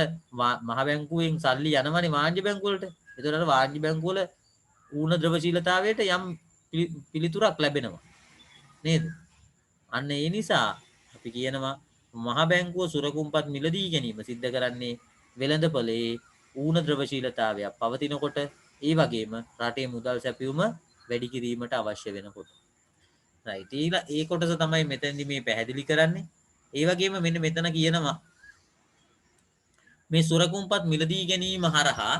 මහ බැංකුවෙන් සල්ලි යනවනේ වාණිජ බැංකුව වලට. එතකොට වාණිජ බැංකුව වල ඌණ ද්‍රවශීලතාවයට යම් පිළිතුරක් ලැබෙනවා නේද? අන්න ඒ නිසා අපි කියනවා මහ බැංකුව සුරකුම්පත් මිලදී ගැනීම සිද්ධ කරන්නේ වෙළඳපොලේ ඌණ ද්‍රවශීලතාවයක් පවතිනකොට ඒ වගේම රටේ මුදල් සැපයුම වැඩි කිරීමට අවශ්‍ය වෙනකොට. රයිට්. ඒ කොටස තමයි මෙතනදී මේ පැහැදිලි කරන්නේ. ඒ වගේම මෙන්න මෙතන කියනවා මේ සුරකුම්පත් මිලදී ගැනීම හරහා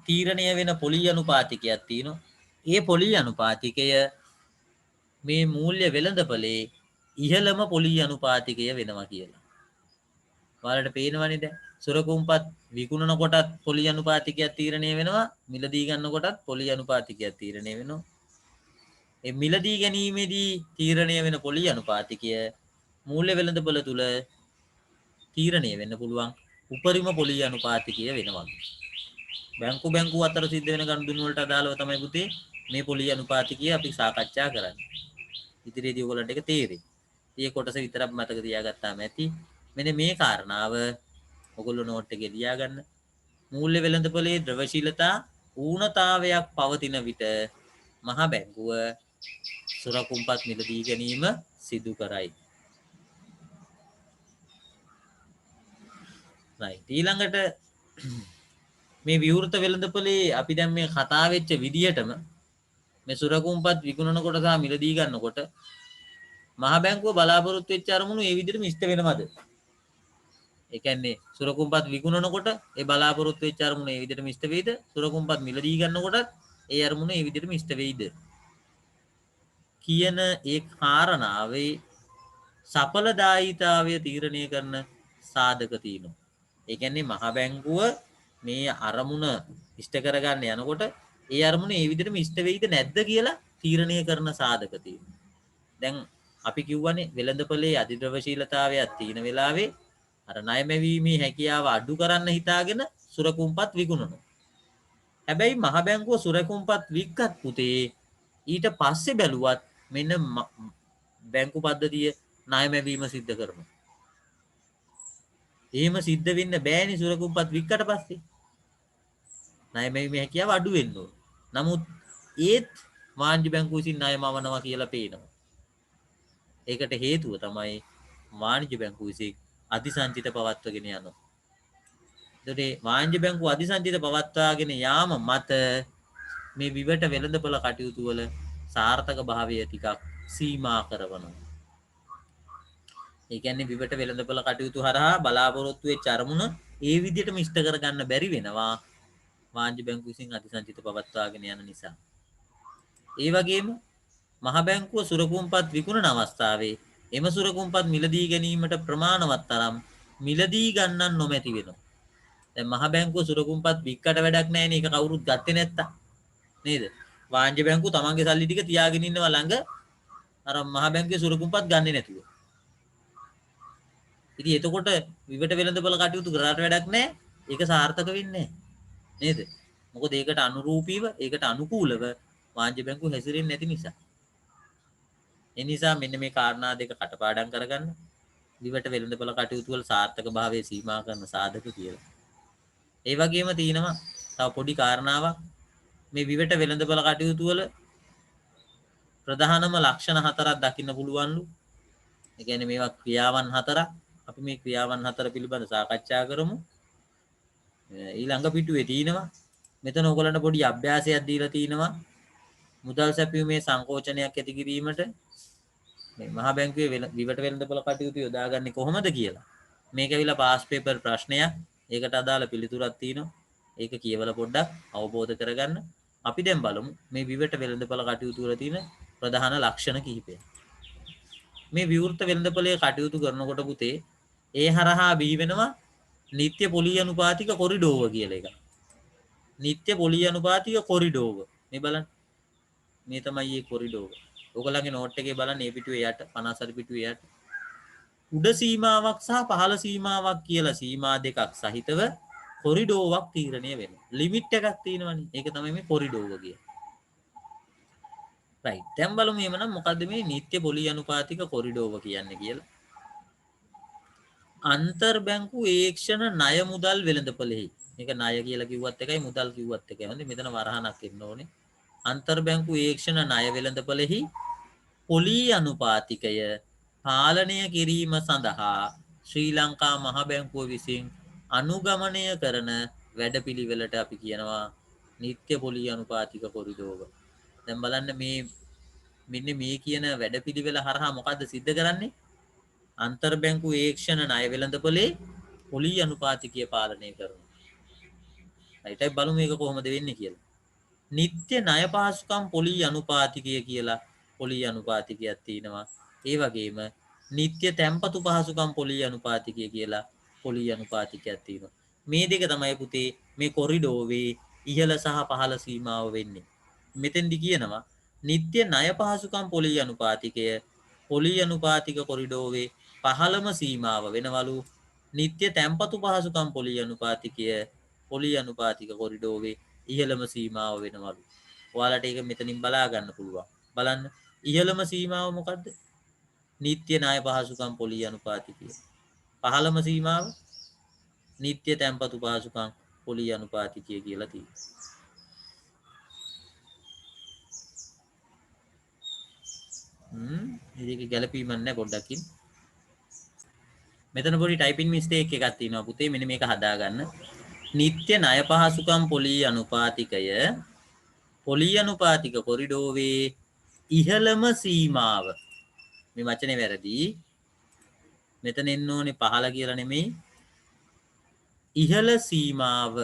තීරණය වෙන පොලී අනුපාතිකයක් තියෙනවා. ඒ පොලී අනුපාතිකය මේ මූල්‍ය වෙළඳපොලේ ඉහළම පොලී අනුපාතිකය වෙනවා කියලා. ඔයාලට පේනවනේ දැන් සුරකුම්පත් විකුණන කොටත් පොලී අනුපාතිකයක් තීරණය වෙනවා. මිලදී ගන්න කොටත් පොලී අනුපාතිකයක් තීරණය වෙනවා. ඒ මිලදී ගැනීමේදී තීරණය වෙන පොලී අනුපාතිකය මූල්‍ය වෙළඳපොළ තුල තීරණය වෙන්න පුළුවන් උපරිම පොලී අනුපාතිකය වෙනවා. බැංකු අතර සිද්ධ වෙන ගනුදෙනු වලට අදාළව තමයි පුතේ මේ පොලී අනුපාතිකය අපි සාකච්ඡා කරන්නේ. ඉදිරියේදී ඔයගොල්ලන්ට ඒක තේරෙයි. මේ කොටස විතරක් මතක තියාගත්තාම ඇති. මෙන්න මේ කාරණාව ඔයගොල්ලෝ නෝට් එකේ ලියා ගන්න. මූල්‍ය වෙළඳපොලේ ද්‍රවශීලතා ඌනතාවයක් පවතින විට මහ බැංකුව සුරකුම්පත් මිලදී ගැනීම සිදු කරයි. රයිට්. ඊළඟට මේ විවෘත වෙළඳපොලේ අපි දැන් මේ කතා වෙච්ච විදියටම මේ සුරකුම්පත් විකුණනකොට සහ මිලදී ගන්නකොට මහ බැංකුව බලාපොරොත්තු වෙච්ච අරමුණු ඒ විදිහටම ඉෂ්ට වෙනවද? ඒ කියන්නේ සුරකුම්පත් විකුණනකොට ඒ බලාපොරොත්තු වෙච්ච අරමුණු ඒ විදිහටම ඉෂ්ට වෙයිද? සුරකුම්පත් මිලදී ගන්නකොටත් ඒ අරමුණු ඒ විදිහටම ඉෂ්ට වෙයිද? කියන ඒ කාරණාවේ සඵලදායීතාවය තීරණය කරන සාධක තියෙනවා. ඒ කියන්නේ මහ බැංකුව මේ අරමුණ ඉෂ්ට කරගන්න යනකොට ඒ අරමුණ ඒ විදිහටම ඉෂ්ට වෙයිද නැද්ද කියලා තීරණය කරන සාධක තියෙනවා. දැන් අපි කියවනේ වෙළඳපොලේ අධිද්‍රවශීලතාවයක් තියෙන වෙලාවේ අර ණය මැවීමේ හැකියාව අඩු කරන්න හිතාගෙන සුරකුම්පත් විකුණනවා. හැබැයි මහ බැංකුව සුරකුම්පත් වික්කත් පුතේ ඊට පස්සේ බැලුවත් මෙන්න බැංකු පද්ධතිය ණය මැවීම සිද්ධ කරනවා. එහෙම සිද්ධ වෙන්න බෑනේ සුරකුම්පත් වික්කට පස්සේ. ණය මැවීමේ හැකියාව අඩු වෙන්න ඕන. නමුත් ඒත් වාණිජ බැංකුව විසින් ණය මවනවා කියලා පේනවා. ඒකට හේතුව තමයි වාණිජ බැංකුව විසින් අධිසංචිත පවත්වාගෙන යනවා. එතකොට වාණිජ බැංකුව අධිසංචිත පවත්වාගෙන යාම මත මේ විවට වෙළඳපොළ කටයුතු වල සාර්ථක භාවය ටිකක් සීමා කරනවා. ඒ කියන්නේ විවට වෙළඳපොළ කටයුතු හරහා බලාපොරොත්තු වෙච්ච අරමුණ ඒ විදිහටම ඉෂ්ට කරගන්න බැරි වෙනවා වාණිජ බැංකුව විසින් අධිසංචිත පවත්වාගෙන යන නිසා. ඒ වගේම මහ බැංකුව සුරකුම්පත් විකුණන අවස්ථාවේ එම සුරකුම්පත් මිලදී ගැනීමට ප්‍රමාණවත් තරම් මිලදී ගන්නන් නොමැති වෙනවා. දැන් මහ බැංකුව සුරකුම්පත් වික්කට වැඩක් නැහැ නේ. ඒක කවුරුත් ගත්තේ නැත්තා. නේද? වාණිජ බැංකුව තමන්ගේ සල්ලි ටික තියාගෙන ඉන්නවා ළඟ අර මහ බැංකුවේ සුරකුම්පත් ගන්නෙ නැතුව. ඉතින් එතකොට විවට වෙළඳපොළ කටයුතු කරාට වැඩක් නැහැ. ඒක සාර්ථක වෙන්නේ නැහැ. නේද? මොකද ඒකට අනුරූපීව ඒකට අනුකූලව වාණිජ බැංකුව හැසිරෙන්නේ නැති නිසා. ඒ නිසා මෙන්න මේ කාරණා දෙක කටපාඩම් කරගන්න. දිවට වෙළඳපොළ කටයුතු වල සාර්ථක භාවයේ සීමා කරන සාධක කියලා. ඒ වගේම තියෙනවා තව පොඩි කාරණාවක් මේ විවට වෙළඳපොළ කටයුතු වල ප්‍රධානම ලක්ෂණ හතරක් දකින්න පුළුවන්ලු. ඒ කියන්නේ මේවා ක්‍රියාවන් හතරක්. අපි මේ ක්‍රියාවන් හතර පිළිබඳ සාකච්ඡා කරමු. ඊළඟ පිටුවේ තියෙනවා. මෙතන ඔයගලන්ට පොඩි අභ්‍යාසයක් දීලා තිනවා. මුදල් සැපයීමේ සංකෝචනයක් ඇති කිරීමට මේ මහා බැංකුවේ විවට වෙළඳපොළ කටයුතු යොදාගන්නේ කොහොමද කියලා. මේක ඇවිල්ලා පාස් පේපර් ප්‍රශ්නයක්. ඒකට අදාළ පිළිතුරක් තියෙනවා. ඒක කියවලා පොඩ්ඩක් අවබෝධ කරගන්න. අපි දැන් බලමු මේ විවට වෙළඳපොළ කටයුතු වල තියෙන ප්‍රධාන ලක්ෂණ කිහිපය. මේ විවෘත වෙළඳපොළේ කටයුතු කරනකොට පුතේ ඒ හරහා බිහි වෙනවා නිත්‍ය පොලී අනුපාතික කොරිඩෝව කියලා එකක්. නිත්‍ය පොලී අනුපාතික කොරිඩෝව. මේ බලන්න. මේ තමයි මේ කොරිඩෝව. ඔයගලගේ නෝට් එකේ බලන්න මේ පිටුවේ යට 54 පිටුවේ යට උඩ සීමාවක් සහ පහළ සීමාවක් කියලා සීමා දෙකක් සහිතව කොරිඩෝවක් තීරණය වෙනවා. ලිමිට් එකක් තියෙනවනේ. ඒක තමයි මේ කොරිඩෝව කියන්නේ. රයිට්. දැන් බලමු එහෙමනම් මොකද්ද මේ නිත්‍ය පොලී අනුපාතික කොරිඩෝව කියන්නේ කියලා. අන්තර් බැංකු ඒක්ෂණ ණය මුදල් වෙළඳපොළෙහි. මේක ණය කියලා කිව්වත් එකයි මුදල් කිව්වත් එකයි. හොඳේ මෙතන වරහණක් එන්න ඕනේ. අන්තර් බැංකු ඒක්ෂණ ණය වෙළඳපොළෙහි පොලී අනුපාතිකය පාලනය කිරීම සඳහා ශ්‍රී ලංකා මහ බැංකුව විසින් අනුගමනය කරන වැඩපිළිවෙලට අපි කියනවා නිත්‍ය පොලී අනුපාතික කොරිඩෝව. දැන් බලන්න මේ මෙන්න මේ කියන වැඩපිළිවෙල හරහා මොකද්ද සිද්ධ කරන්නේ? අන්තර් බැංකු ඒක්ෂණ ණය වෙළඳපොලේ පොලී අනුපාතිකය පාලනය කරනවා. ඊටයි බලමු මේක කොහොමද වෙන්නේ කියලා. නිත්‍ය ණය පහසුකම් පොලී අනුපාතිකය කියලා පොලී අනුපාතිකයක් තියෙනවා. ඒ වගේම නිත්‍ය තැන්පතු පහසුකම් පොලී අනුපාතිකය කියලා පොලී අනුපාතිකයක් තියෙනවා. මේ දෙක තමයි පුතේ මේ කොරිඩෝවේ ඉහළ සහ පහළ සීමාව වෙන්නේ. මෙතෙන්දි කියනවා නිත්‍ය ණය පහසුකම් පොලී අනුපාතිකය පොලී අනුපාතික කොරිඩෝවේ පහළම සීමාව වෙනවලු නිත්‍ය තැන්පතු පහසුකම් පොලී අනුපාතිකය පොලී අනුපාතික කොරිඩෝවේ ඉහළම සීමාව වෙනවලු. ඔයාලට ඒක මෙතනින් බලා ගන්න පුළුවන්. බලන්න ඉහළම සීමාව මොකද්ද? නිත්‍ය ණය පහසුකම් පොලී අනුපාතිකය. පහළම සීමාව නිත්‍ය තැන්පතු පහසුකම් පොලී අනුපාතිකය කියලා තියෙනවා. මේක ගැලපීමක් නැහැ පොඩ්ඩක්කින්. මෙතන පොඩි ටයිපින් මිස්ටේක් එකක් තියෙනවා පුතේ. මෙන්න මේක හදාගන්න. නිත්‍ය ණය පහසුකම් පොලී අනුපාතිකය පොලී අනුපාතික කොරිඩෝවේ ඉහළම සීමාව. මේ වචනේ වැරදි. මෙතන එන්න ඕනේ පහළ කියලා නෙමෙයි. ඉහළ සීමාව.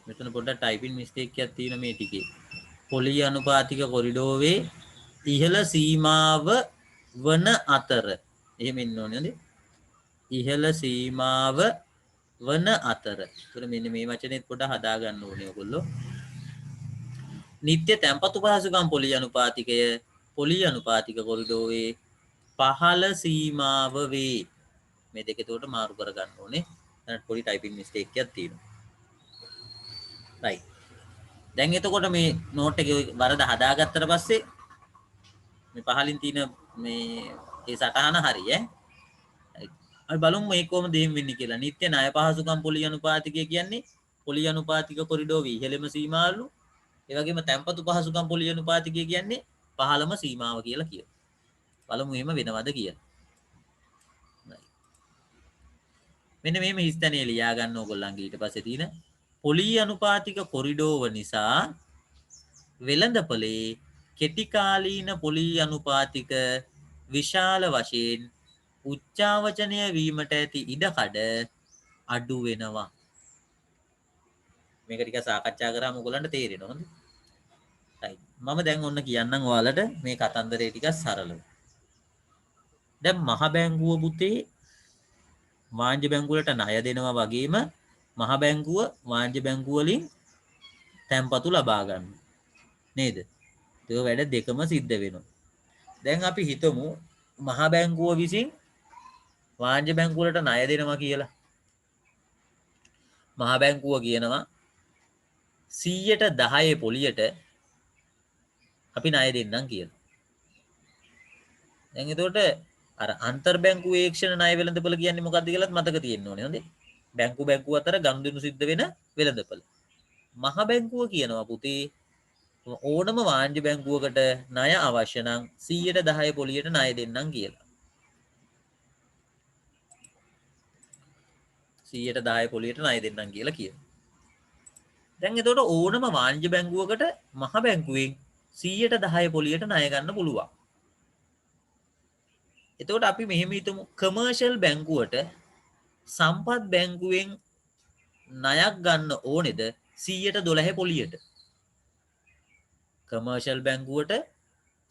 මෙතන පොඩ්ඩක් ටයිපින් මිස්ටේක් එකක් තියෙන මේ ටිකේ. පොලී අනුපාතික කොරිඩෝවේ ඉහළ සීමාව වන අතර. එහෙම ඉන්න ඕනේ නේද? ඉහළ සීමාව වන අතර. ඒතර මෙන්න මේ වචනේත් පොඩ්ඩක් හදා ගන්න ඕනේ ඔයගොල්ලෝ. නිත්‍ය තැන්පතු පහසුකම් පොලී අනුපාතිකය පොලී අනුපාතික කොරිඩෝවේ පහළ සීමාව වේ. මේ දෙක එතකොට මාරු කර ගන්න ඕනේ. දැන් පොඩි ටයිපින් මිස්ටේක් එකක් තියෙනවා. රයිට්. දැන් එතකොට මේ නෝට් එකේ වරද හදාගත්තට පස්සේ මේ පහලින් තියෙන මේ ඒ සටහන හරි ඈ. අපි බලමු මේ කොහොමද එහෙම වෙන්නේ කියලා. නිත්‍ය ණය පහසුකම් පොලී අනුපාතිකය කියන්නේ පොලී අනුපාතික කොරිඩෝවේ ඉහළම සීමාවලු. ඒ වගේම තැන්පතු පහසුකම් පොලී අනුපාතිකය කියන්නේ පහළම සීමාව කියලා කියනවා. බලමු එහෙම වෙනවද කියලා. මෙන්න මේම හිස්තැනේ ලියා ගන්න ඕගොල්ලන්ගේ ඊට පස්සේ තියෙන පොලී අනුපාතික කොරිඩෝව නිසා වෙළඳපොලේ කෙටිකාලීන පොලී අනුපාතික විශාල වශයෙන් උච්චාවචනය වීමට ඇති ඉඩකඩ අඩු වෙනවා. මේක ටික සාකච්ඡා කරාම ඔයගොල්ලන්ට තේරෙනවා හොඳ. රයිට්. මම දැන් ඔන්න කියන්නම් ඔයාලට මේ කතන්දරේ ටික සරලව. දැන් මහ බැංකුව පුතේ වාණිජ බැංකුවලට ණය දෙනවා වගේම මහ බැංකුව වාණිජ බැංකුව වලින් තැන්පතු ලබා ගන්නවා. නේද? ඒක වැඩ දෙකම සිද්ධ වෙනවා. දැන් අපි හිතමු මහ බැංකුව විසින් වාණිජ බැංකුව වලට ණය දෙනවා කියලා. මහ බැංකුව කියනවා 110 පොලියට අපි ණය දෙන්නම් කියලා. දැන් එතකොට අර අන්තර් බැංකු ඒක්ෂණ ණය වෙළඳපොළ කියන්නේ මොකක්ද කියලාත් මතක තියෙන්න ඕනේ හොඳේ. බැංකු අතර ගනුදෙනු සිද්ධ වෙන වෙළඳපොළ. මහ බැංකුව කියනවා පුතේ ඕනම වාණිජ බැංකුවකට ණය අවශ්‍ය නම් 110 පොලියට ණය දෙන්නම් කියලා. 110 පොලියට ණය දෙන්නම් කියලා කියනවා. දැන් එතකොට ඕනම වාණිජ බැංකුවකට මහ බැංකුවෙන් 110 පොලියට ණය ගන්න පුළුවන්. එතකොට අපි මෙහෙම හිතමු කමර්ෂල් බැංකුවට සම්පත් බැංකුවෙන් ණයක් ගන්න ඕනේද 112 පොලියට? කමර්ෂල් බැංකුවට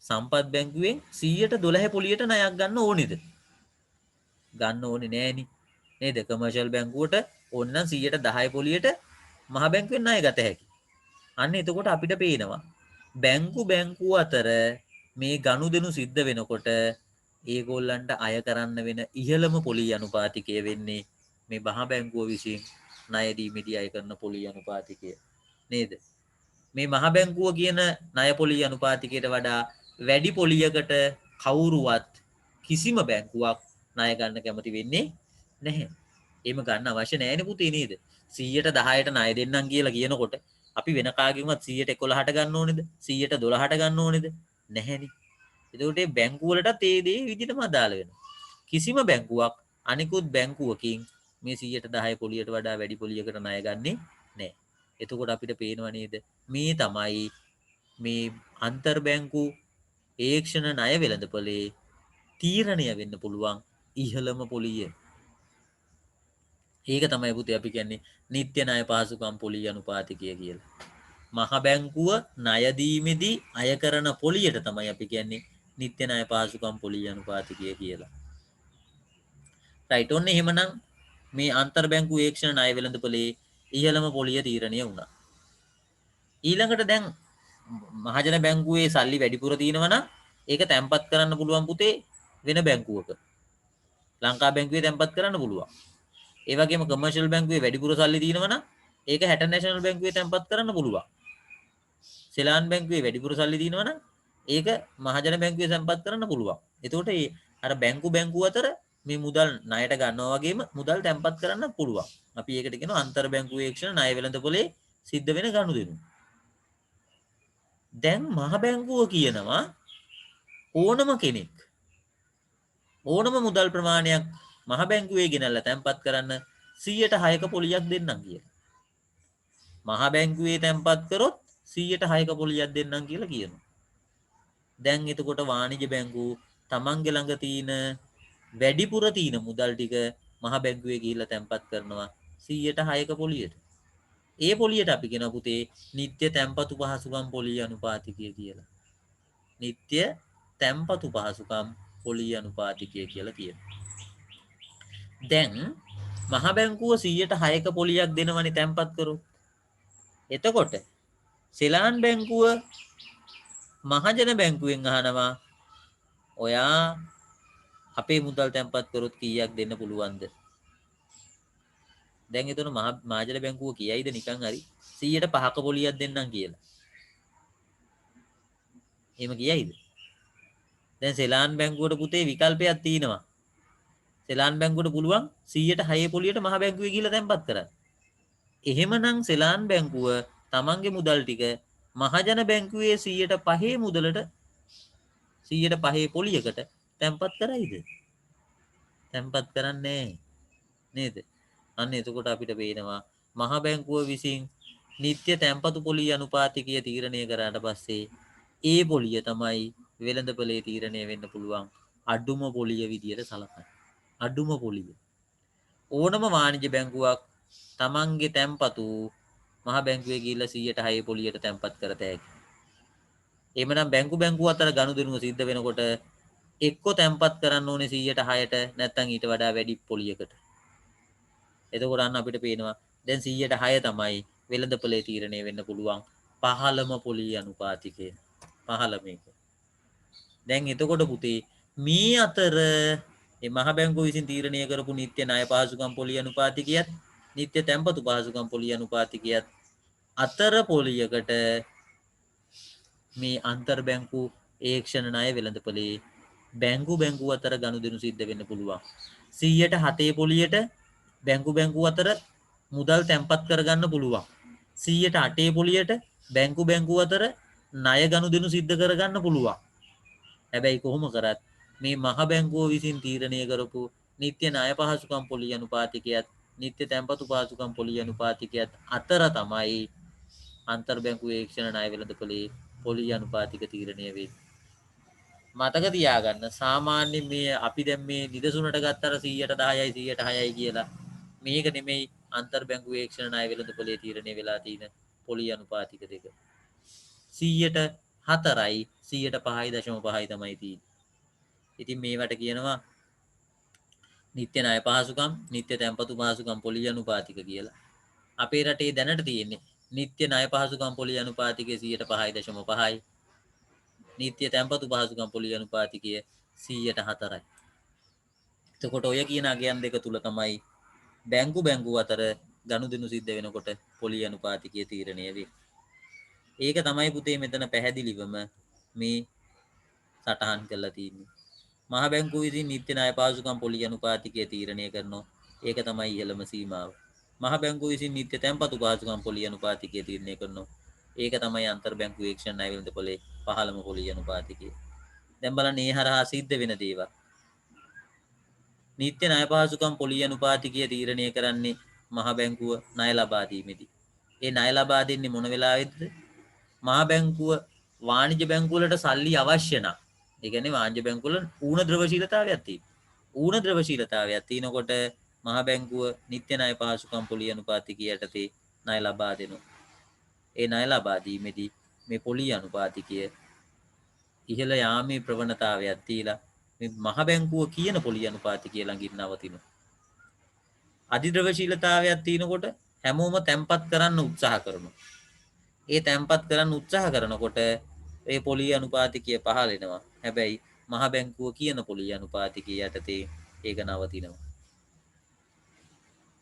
සම්පත් බැංකුවෙන් 112 පොලියට ණයක් ගන්න ඕනේද? ගන්න ඕනේ නෑනේ. නේද? කමර්ෂල් බැංකුවට ඕන නම් 110 පොලියට මහ බැංකුවෙන් ණය ගත හැකි. අන්න එතකොට අපිට පේනවා බැංකු අතර මේ ගනුදෙනු සිද්ධ වෙනකොට ඒගොල්ලන්ට අය කරන්න වෙන ඉහළම පොලී අනුපාතිකය වෙන්නේ මේ මහ බැංකුව විසින් ණය දීමේදී අය කරන පොලී අනුපාතිකය. නේද? මේ මහ බැංකුව කියන ණය පොලී අනුපාතිකයට වඩා වැඩි පොලියකට කවුරුවත් කිසිම බැංකුවක් ණය ගන්න කැමති වෙන්නේ නැහැ. එහෙම ගන්න අවශ්‍ය නැහැ නේ පුතේ නේද? 110ට ණය දෙන්නම් කියලා කියනකොට අපි වෙන කාගෙන්වත් 111ට ගන්න ඕනේද? 112ට ගන්න ඕනේද? නැහැනේ. එතකොට මේ බැංකු වලටත් ඒ දේ විදිහටම අදාළ වෙනවා. කිසිම බැංකුවක් අනිකුත් බැංකුවකින් මේ 110 පොලියට වඩා වැඩි පොලියකට ණය ගන්නේ නැහැ. එතකොට අපිට පේනවා නේද? මේ තමයි මේ අන්තර් බැංකු ඒක්ෂණ ණය වෙළඳපොලේ තීරණය වෙන්න පුළුවන් ඉහළම පොලිය. ඒක තමයි පුතේ අපි කියන්නේ නිත්‍ය ණය පහසුකම් පොලී අනුපාතිකය කියලා. මහ බැංකුව ණය දීමේදී අය කරන පොලියට තමයි අපි කියන්නේ නිත්‍ය ණය පහසුකම් පොලී අනුපාතිකය කියලා. රයිට් ඔන්න එහෙමනම් මේ අන්තර් බැංකු ඒක්ෂණ ණය වෙළඳපොලේ ඉහළම පොලිය තීරණය වුණා. ඊළඟට දැන් මහජන බැංකුවේ සල්ලි වැඩිපුර තියෙනවා නම් ඒක තැන්පත් කරන්න පුළුවන් පුතේ වෙන බැංකුවක. ලංකා බැංකුවේ තැන්පත් කරන්න පුළුවන්. ඒ වගේම කමර්ෂල් බැංකුවේ වැඩිපුර සල්ලි තියෙනවා නම් ඒක හැට නැෂනල් බැංකුවේ තැන්පත් කරන්න පුළුවන්. සෙලාන් බැංකුවේ වැඩිපුර සල්ලි තියෙනවා නම් ඒක මහජන බැංකුවේ තැන්පත් කරන්න පුළුවන්. එතකොට මේ අර බැංකු අතර මේ මුදල් ණයට ගන්නවා වගේම මුදල් තැන්පත් කරන්න පුළුවන්. අපි ඒකට කියනවා අන්තර් බැංකු ඒක්ෂණ ණය වෙළඳපොලේ සිද්ධ වෙන ගනුදෙනු. දැන් මහ බැංකුව කියනවා ඕනම කෙනෙක් ඕනම මුදල් ප්‍රමාණයක් මහ බැංකුවේ ගෙනල්ලා තැන්පත් කරන්න 106ක පොලියක් දෙන්නම් කියලා. මහ බැංකුවේ තැන්පත් කරොත් 106ක පොලියක් දෙන්නම් කියලා කියනවා. දැන් එතකොට වාණිජ බැංකුව තමන්ගේ ළඟ තියෙන වැඩිපුර තියෙන මුදල් ටික මහ බැංකුවේ ගිහිල්ලා තැන්පත් කරනවා 106ක පොලියට. ඒ පොලියට අපි කියන පුතේ නිත්‍ය තැන්පතු පහසුකම් පොලී අනුපාතිකය කියලා. නිත්‍ය තැන්පතු පහසුකම් පොලී අනුපාතිකය කියලා කියනවා. දැන් මහ බැංකුව 106ක පොලියක් දෙනවනේ තැන්පත් කරොත්. එතකොට සෙලාන් බැංකුව මහජන බැංකුවෙන් අහනවා ඔයා අපේ මුදල් තැන්පත් කරොත් කීයක් දෙන්න පුළුවන්ද? දැන් එතන මහජන බැංකුව කියයිද නිකන් හරි 105ක පොලියක් දෙන්නම් කියලා. එහෙම කියයිද? දැන් සෙලාන් බැංකුවට පුතේ විකල්පයක් තියෙනවා. සෙලාන් බැංකුවට පුළුවන් 106 පොලියට මහ බැංකුවේ ගිහිල්ලා තැන්පත් කරන්න. එහෙමනම් සෙලාන් බැංකුව තමන්ගේ මුදල් ටික මහජන බැංකුවේ 105 මුදලට 105 පොලියකට තැන්පත් කරයිද? තැන්පත් කරන්නේ නේද? අන්න එතකොට අපිට පේනවා මහ බැංකුව විසින් නිත්‍ය තැන්පතු පොලිය අනුපාතිකය තීරණය කරාට පස්සේ ඒ පොලිය තමයි වෙළඳපොලේ තීරණය වෙන්න පුළුවන් අඩුම පොලිය විදියට සලකන්නේ. අඩුම පොලිය. ඕනම වාණිජ බැංකුවක් තමන්ගේ තැන්පතු මහ බැංකුවේ ගිහිල්ලා 106 පොලියට තැන්පත් කරත හැකියි. එහෙමනම් බැංකු අතර ගනුදෙනුව සිද්ධ වෙනකොට එක්ක තැන්පත් කරන්න ඕනේ 106ට නැත්නම් ඊට වඩා වැඩි පොලියකට. එතකොට අන්න අපිට පේනවා දැන් 106 තමයි වෙළඳපොලේ තීරණය වෙන්න පුළුවන් 15ම පොලිය අනුපාතිකය. 15 මේක. දැන් එතකොට පුතේ මේ අතර මේ මහ බැංකුව විසින් තීරණය කරපු නිත්‍ය ණය පහසුකම් පොලිය අනුපාතිකයත් නිත්‍ය තැන්පතු පහසුකම් පොලිය අනුපාතිකයත් අතර පොලියකට මේ අන්තර් බැංකු ඒක්ෂණ ණය වෙළඳපොලේ බැංකු අතර ගනුදෙනු සිද්ධ වෙන්න පුළුවන්. 107 පොලියට බැංකු අතර මුදල් තැන්පත් කරගන්න පුළුවන්. 108 පොලියට බැංකු අතර ණය ගනුදෙනු සිද්ධ කරගන්න පුළුවන්. හැබැයි කොහොම කරත් මේ මහ බැංකුව විසින් තීරණය කරපු නිත්‍ය ණය පහසුකම් පොලිය අනුපාතිකයත් නිත්‍ය තැන්පතු පහසුකම් පොලිය අනුපාතිකයත් අතර තමයි අන්තර් බැංකු ඒක්ෂණ ණය වෙළඳපොලේ පොලිය අනුපාතික තීරණය වෙන්නේ. මතක තියාගන්න සාමාන්‍ය මේ අපි දැන් මේ නිදසුනට ගත්තර 110යි 106යි කියලා මේක නෙමෙයි අන්තර් බැංකු ඒක්ෂණ ණය වෙළඳපොලේ තීරණය වෙලා තියෙන පොලිය අනුපාතික දෙක 104යි 105.5යි තමයි තියෙන්නේ. ඉතින් මේවට කියනවා නිත්‍ය ණය පහසුකම් නිත්‍ය තැන්පතු පහසුකම් පොලිය අනුපාතික කියලා. අපේ රටේ දැනට තියෙන්නේ නිත්‍ය ණය පහසුකම් පොලිය අනුපාතිකය 105.5යි නිත්‍ය තැන්පතු පහසුකම් පොලිය අනුපාතිකය 104යි. එතකොට ඔය කියන අගයන් දෙක තුල තමයි බැංකු අතර ගනුදෙනු සිද්ධ වෙනකොට පොලිය අනුපාතිකය තීරණය වෙන්නේ. ඒක තමයි පුතේ මෙතන පැහැදිලිවම මේ සටහන් කරලා තියෙන්නේ. මහ බැංකුව විසින් නිත්‍ය ණය පහසුකම් පොලිය අනුපාතිකය තීරණය කරනවා. ඒක තමයි ඉහළම සීමාව. මහ බැංකුව විසින් නිත්‍ය තැන්පතු පහසුකම් පොලිය අනුපාතිකය තීරණය කරනවා. ඒක තමයි අන්තර් බැංකු ඒක්ෂණ ණය වෙළඳපොලේ පහළම පොලිය අනුපාතිකය. දැන් බලන්න මේ හරහා සිද්ධ වෙන දේවල්. නිත්‍ය ණය පහසුකම් පොලිය අනුපාතිකය තීරණය කරන්නේ මහ බැංකුව ණය ලබා දීමේදී. ඒ ණය ලබා දෙන්නේ මොන වෙලාවෙද? මහ බැංකුව වාණිජ්‍ය බැංකු වලට සල්ලි අවශ්‍ය නම් ඒ කියන්නේ වාණිජ්‍ය බැංකු වල ඌණ ද්‍රවශීලතාවයක් තියෙනවා. ඌණ ද්‍රවශීලතාවයක් තියෙනකොට මහ බැංකුව නිත්‍ය ණය පහසුකම් පොලිය අනුපාතිකය යටතේ ණය ලබා දෙනවා. ඒ ණය ලබා දීමේදී මේ පොලිය අනුපාතිකය ඉහළ යාමේ ප්‍රවණතාවයක් තියලා මේ මහ බැංකුව කියන පොලිය අනුපාතිකය ළඟින් නවතිනවා. අධිද්‍රවශීලතාවයක් තියෙනකොට හැමෝම තැම්පත් කරන්න උත්සාහ කරනවා. ඒ තැම්පත් කරන්න උත්සාහ කරනකොට ඒ පොලිය අනුපාතිකය පහළ වෙනවා. හැබැයි මහ බැංකුව කියන පොලිය අනුපාතිකය යටතේ ඒක නවතිනවා.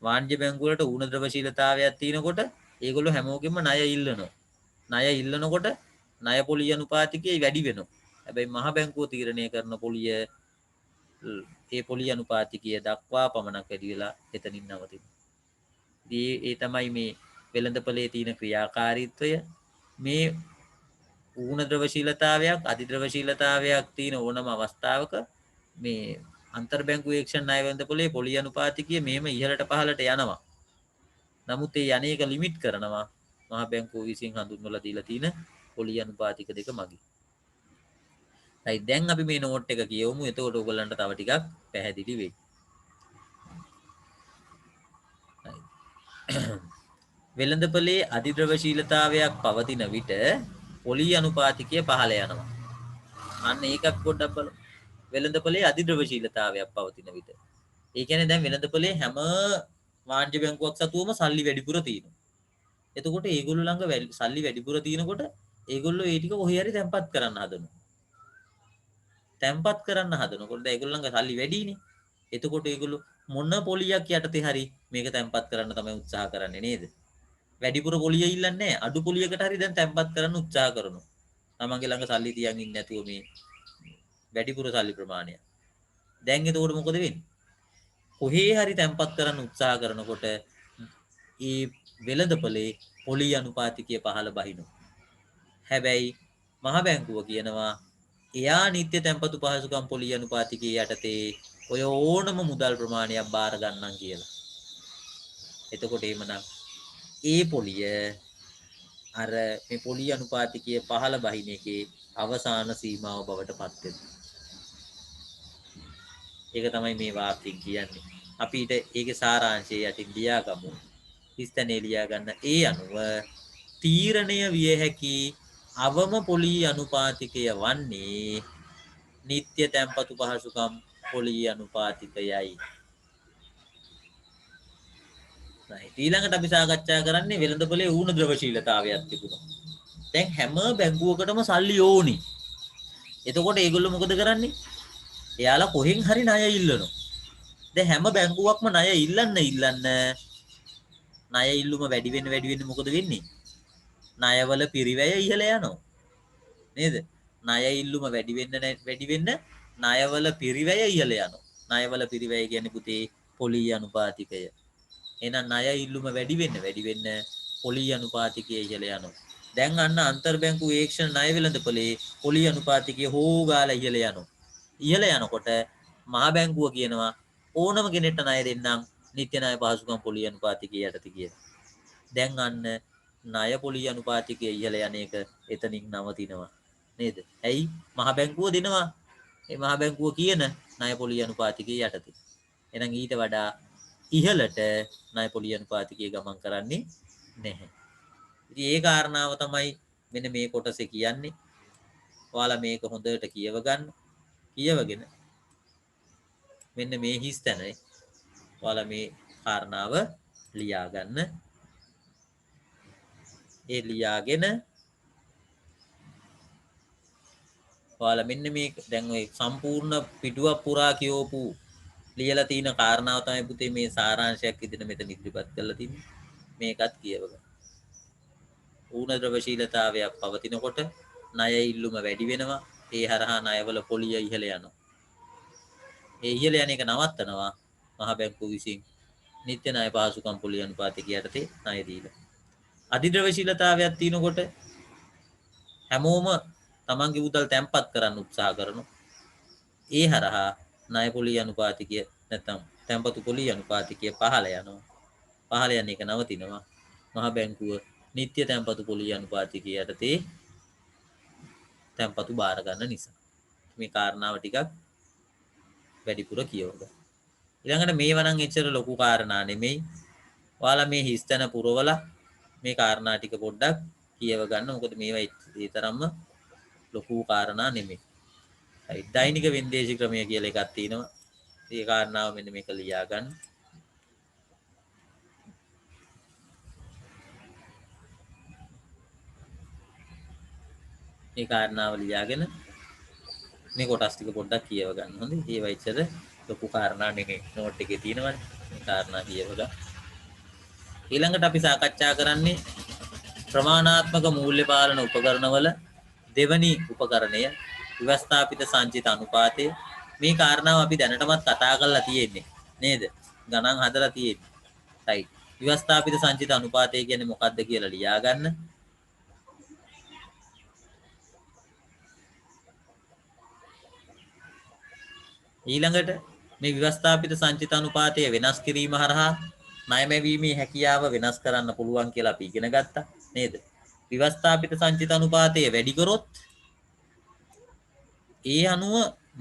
වාණිජ්‍ය බැංකුව වලට ඌණ ද්‍රවශීලතාවයක් තියෙනකොට ඒගොල්ලෝ හැමෝගෙම ණය ඉල්ලනවා. ණය ඉල්ලනකොට ණය පොලිය අනුපාතිකය වැඩි වෙනවා. හැබැයි මහ බැංකුව තීරණය කරන පොලිය ඒ පොලිය අනුපාතිකය දක්වා පමණක් වැඩි වෙලා එතනින් නවතිනවා. ඒ තමයි මේ වෙළඳපොලේ තියෙන ක්‍රියාකාරීත්වය. මේ ඌණ ද්‍රවශීලතාවයක් අධිද්‍රවශීලතාවයක් තියෙන ඕනම අවස්ථාවක මේ අන්තර් බැංකු ඒක්ෂණ ණය වෙළඳපොලේ පොලිය අනුපාතිකය මෙහෙම ඉහළට පහළට යනවා. නමුත් ඒ යන්නේක ලිමිට් කරනවා මහ බැංකුව විසින් හඳුන්වලා දීලා තියෙන පොලිය අනුපාතික දෙක මගින්. හරි දැන් අපි මේ නෝට් එක කියවමු. එතකොට ඔයගොල්ලන්ට තව ටිකක් පැහැදිලි වෙයි. වෙළඳපොලේ අධිද්‍රවශීලතාවයක් පවතින විට පොලිය අනුපාතිකය පහළ යනවා. අන්න ඒකක් පොඩ්ඩක් බලමු. වෙළඳපොලේ අධිද්‍රවශීලතාවයක් පවතින විට. ඒ කියන්නේ දැන් වෙළඳපොලේ හැම වාණිජ්‍ය බැංකුවක් සතුවම සල්ලි වැඩිපුර තියෙනවා. එතකොට ඒගොල්ලෝ ළඟ සල්ලි වැඩිපුර තියෙනකොට ඒගොල්ලෝ ඒ ටික කොහේ හරි තැම්පත් කරන්න හදනවා. තැම්පත් කරන්න හදනකොට ඒගොල්ලෝ ළඟ සල්ලි වැඩිනේ. එතකොට ඒගොල්ලෝ මොන පොලියක් යටතේ හරි මේක තැම්පත් කරන්න තමයි උත්සාහ කරන්නේ නේද? වැඩිපුර පොලිය ඉල්ලන්නේ නැහැ. අඩු පොලියකට හරි දැන් තැම්පත් කරන්න උත්සාහ කරනවා. තමන්ගේ ළඟ සල්ලි තියන් ඉන්නේ නැතුව මේ වැඩිපුර සල්ලි ප්‍රමාණය. දැන් එතකොට මොකද වෙන්නේ? කොහේ හරි තැම්පත් කරන්න උත්සාහ කරනකොට ඒ වෙළඳපොලේ පොලිය අනුපාතිකය පහළ බහිනවා. හැබැයි මහ බැංකුව කියනවා එයා නිත්‍ය තැන්පතු පහසුකම් පොලිය අනුපාතිකය යටතේ ඔය ඕනම මුදල් ප්‍රමාණයක් බාර ගන්නම් කියලා. එතකොට එහෙමනම් ඒ පොලිය අර මේ පොලිය අනුපාතිකය පහළ බහින එකේ අවසාන සීමාව බවට පත් වෙනවා. ඒක තමයි මේ වාක්‍යයෙන් කියන්නේ. අපිට ඒකේ සාරාංශය යටින් ලියාගමු. ඉස්තනේ ලියා ගන්න. ඒ අනුව තීරණය විය හැකි අවම පොලිය අනුපාතිකය වන්නේ නිත්‍ය තැන්පතු පහසුකම් පොලිය අනුපාතිකයයි. ඊළඟට අපි සාකච්ඡා කරන්නේ වෙළඳපොලේ ඌණ ද්‍රවශීලතාවයක් තිබුණා. දැන් හැම බැංකුවකටම සල්ලි ඕනි. එතකොට ඒගොල්ලෝ මොකද කරන්නේ? එයාලා කොහෙන් හරි ණය ඉල්ලනවා. දැන් හැම බැංකුවක්ම ණය ඉල්ලන්න ණය ඉල්ලුම වැඩි වෙන්න මොකද වෙන්නේ? ණයවල පිරිවැය ඉහළ යනවා. නේද? ණය ඉල්ලුම වැඩි වෙන්න ණයවල පිරිවැය ඉහළ යනවා. ණයවල පිරිවැය කියන්නේ පුතේ පොලී අනුපාතිකය. එහෙනම් ණය ඉල්ලුම වැඩි වෙන්න පොලී අනුපාතිකය ඉහළ යනවා. දැන් අන්න අන්තර්බැංකු ඒක්ෂණ ණය වෙළඳපොලේ පොලී අනුපාතිකය හොගාලා ඉහළ යනවා. ඉහළ යනකොට මහ බැංකුව කියනවා ඕනම කෙනෙක්ට ණය දෙන්නම් නිත්‍ය ණය පහසුකම් පොලී අනුපාතිකය යටතේ කියලා. දැන් අන්න ණය පොලී අනුපාතිකය ඉහළ යන එක එතනින් නවතිනවා. නේද? ඇයි? මහ බැංකුව දෙනවා. ඒ මහ බැංකුව කියන ණය පොලී අනුපාතිකය යටතේ. එහෙනම් ඊට වඩා ඉහළට ණය පොලී අනුපාතිකය ගමන් කරන්නේ නැහැ. ඉතින් ඒ කාරණාව තමයි මෙන්න මේ කොටසේ කියන්නේ. ඔයාලා මේක හොඳට කියව ගන්න. කියවගෙන මෙන්න මේ හිස් තැනේ ඔයාලා මේ කාරණාව ලියා ගන්න. ඒ ලියාගෙන ඔයාලා මෙන්න මේ දැන් ඔය සම්පූර්ණ පිටුවක් පුරා කියවපු ලියලා තියෙන කාරණාව තමයි පුතේ මේ සාරාංශයක් විදිහට මෙතන ඉදිරිපත් කරලා තින්නේ. මේකත් කියවගන්න. ඌන ද්‍රවශීලතාවයක් පවතිනකොට ණය ඉල්ලුම වැඩි වෙනවා. ඒ හරහා ණයවල පොලිය ඉහළ යනවා. ඒ ඉහළ යන එක නවත්තනවා මහ බැංකුව විසින් නිත්‍ය ණය පහසුකම් පොලිය අනුපාතිකය යටතේ ණය දීලා. අධිද්‍රවශීලතාවයක් තියෙනකොට හැමෝම තමන්ගේ මුදල් තැන්පත් කරන්න උත්සාහ කරනවා. ඒ හරහා ණය පොලිය අනුපාතිකය නැත්නම් තැන්පතු පොලිය අනුපාතිකය පහළ යනවා. පහළ යන එක නවතිනවා. මහ බැංකුව නිත්‍ය තැන්පතු පොලිය අනුපාතිකය යටතේ තැන්පතු බාර ගන්න නිසා. මේ කාරණාව ටිකක් වැඩිපුර කියවගන්න. ඊළඟට මේව නම් එච්චර ලොකු කාරණා නෙමෙයි. ඔයාලා මේ හිස්තන පුරවලා මේ කාරණා ටික පොඩ්ඩක් කියව ගන්න. මොකද මේවා ඒ තරම්ම ලොකු කාරණා නෙමෙයි. හරි. දෛනික වෙන්දේසි ක්‍රමය කියලා එකක් තියෙනවා. ඒ කාරණාව මෙන්න මේක ලියා ගන්න. මේ කාරණාව ලියාගෙන මේ කොටස් ටික පොඩ්ඩක් කියව ගන්න. හොඳයි. ඒවා ඉච්චර ලොකු කාරණා නෙමෙයි. නෝට් එකේ තියෙනවනේ. මේ කාරණා කියව ගන්න. ඊළඟට අපි සාකච්ඡා කරන්නේ ප්‍රමාණාත්මක මූල්‍ය පාලන උපකරණවල දෙවනි උපකරණය ව්‍යවස්ථාපිත සංචිත අනුපාතය. මේ කාරණාව අපි දැනටමත් කතා කරලා තියෙන්නේ නේද? ගණන් හදලා තියෙන්නේ. right. ව්‍යවස්ථාපිත සංචිත අනුපාතය කියන්නේ මොකක්ද කියලා ලියා ගන්න. ඊළඟට මේ ව්‍යවස්ථාපිත සංචිත අනුපාතය වෙනස් කිරීම හරහා ණය මැවීමේ හැකියාව වෙනස් කරන්න පුළුවන් කියලා අපි ඉගෙන ගත්තා නේද? ව්‍යවස්ථාපිත සංචිත අනුපාතය වැඩි කරොත් ඒ අනුව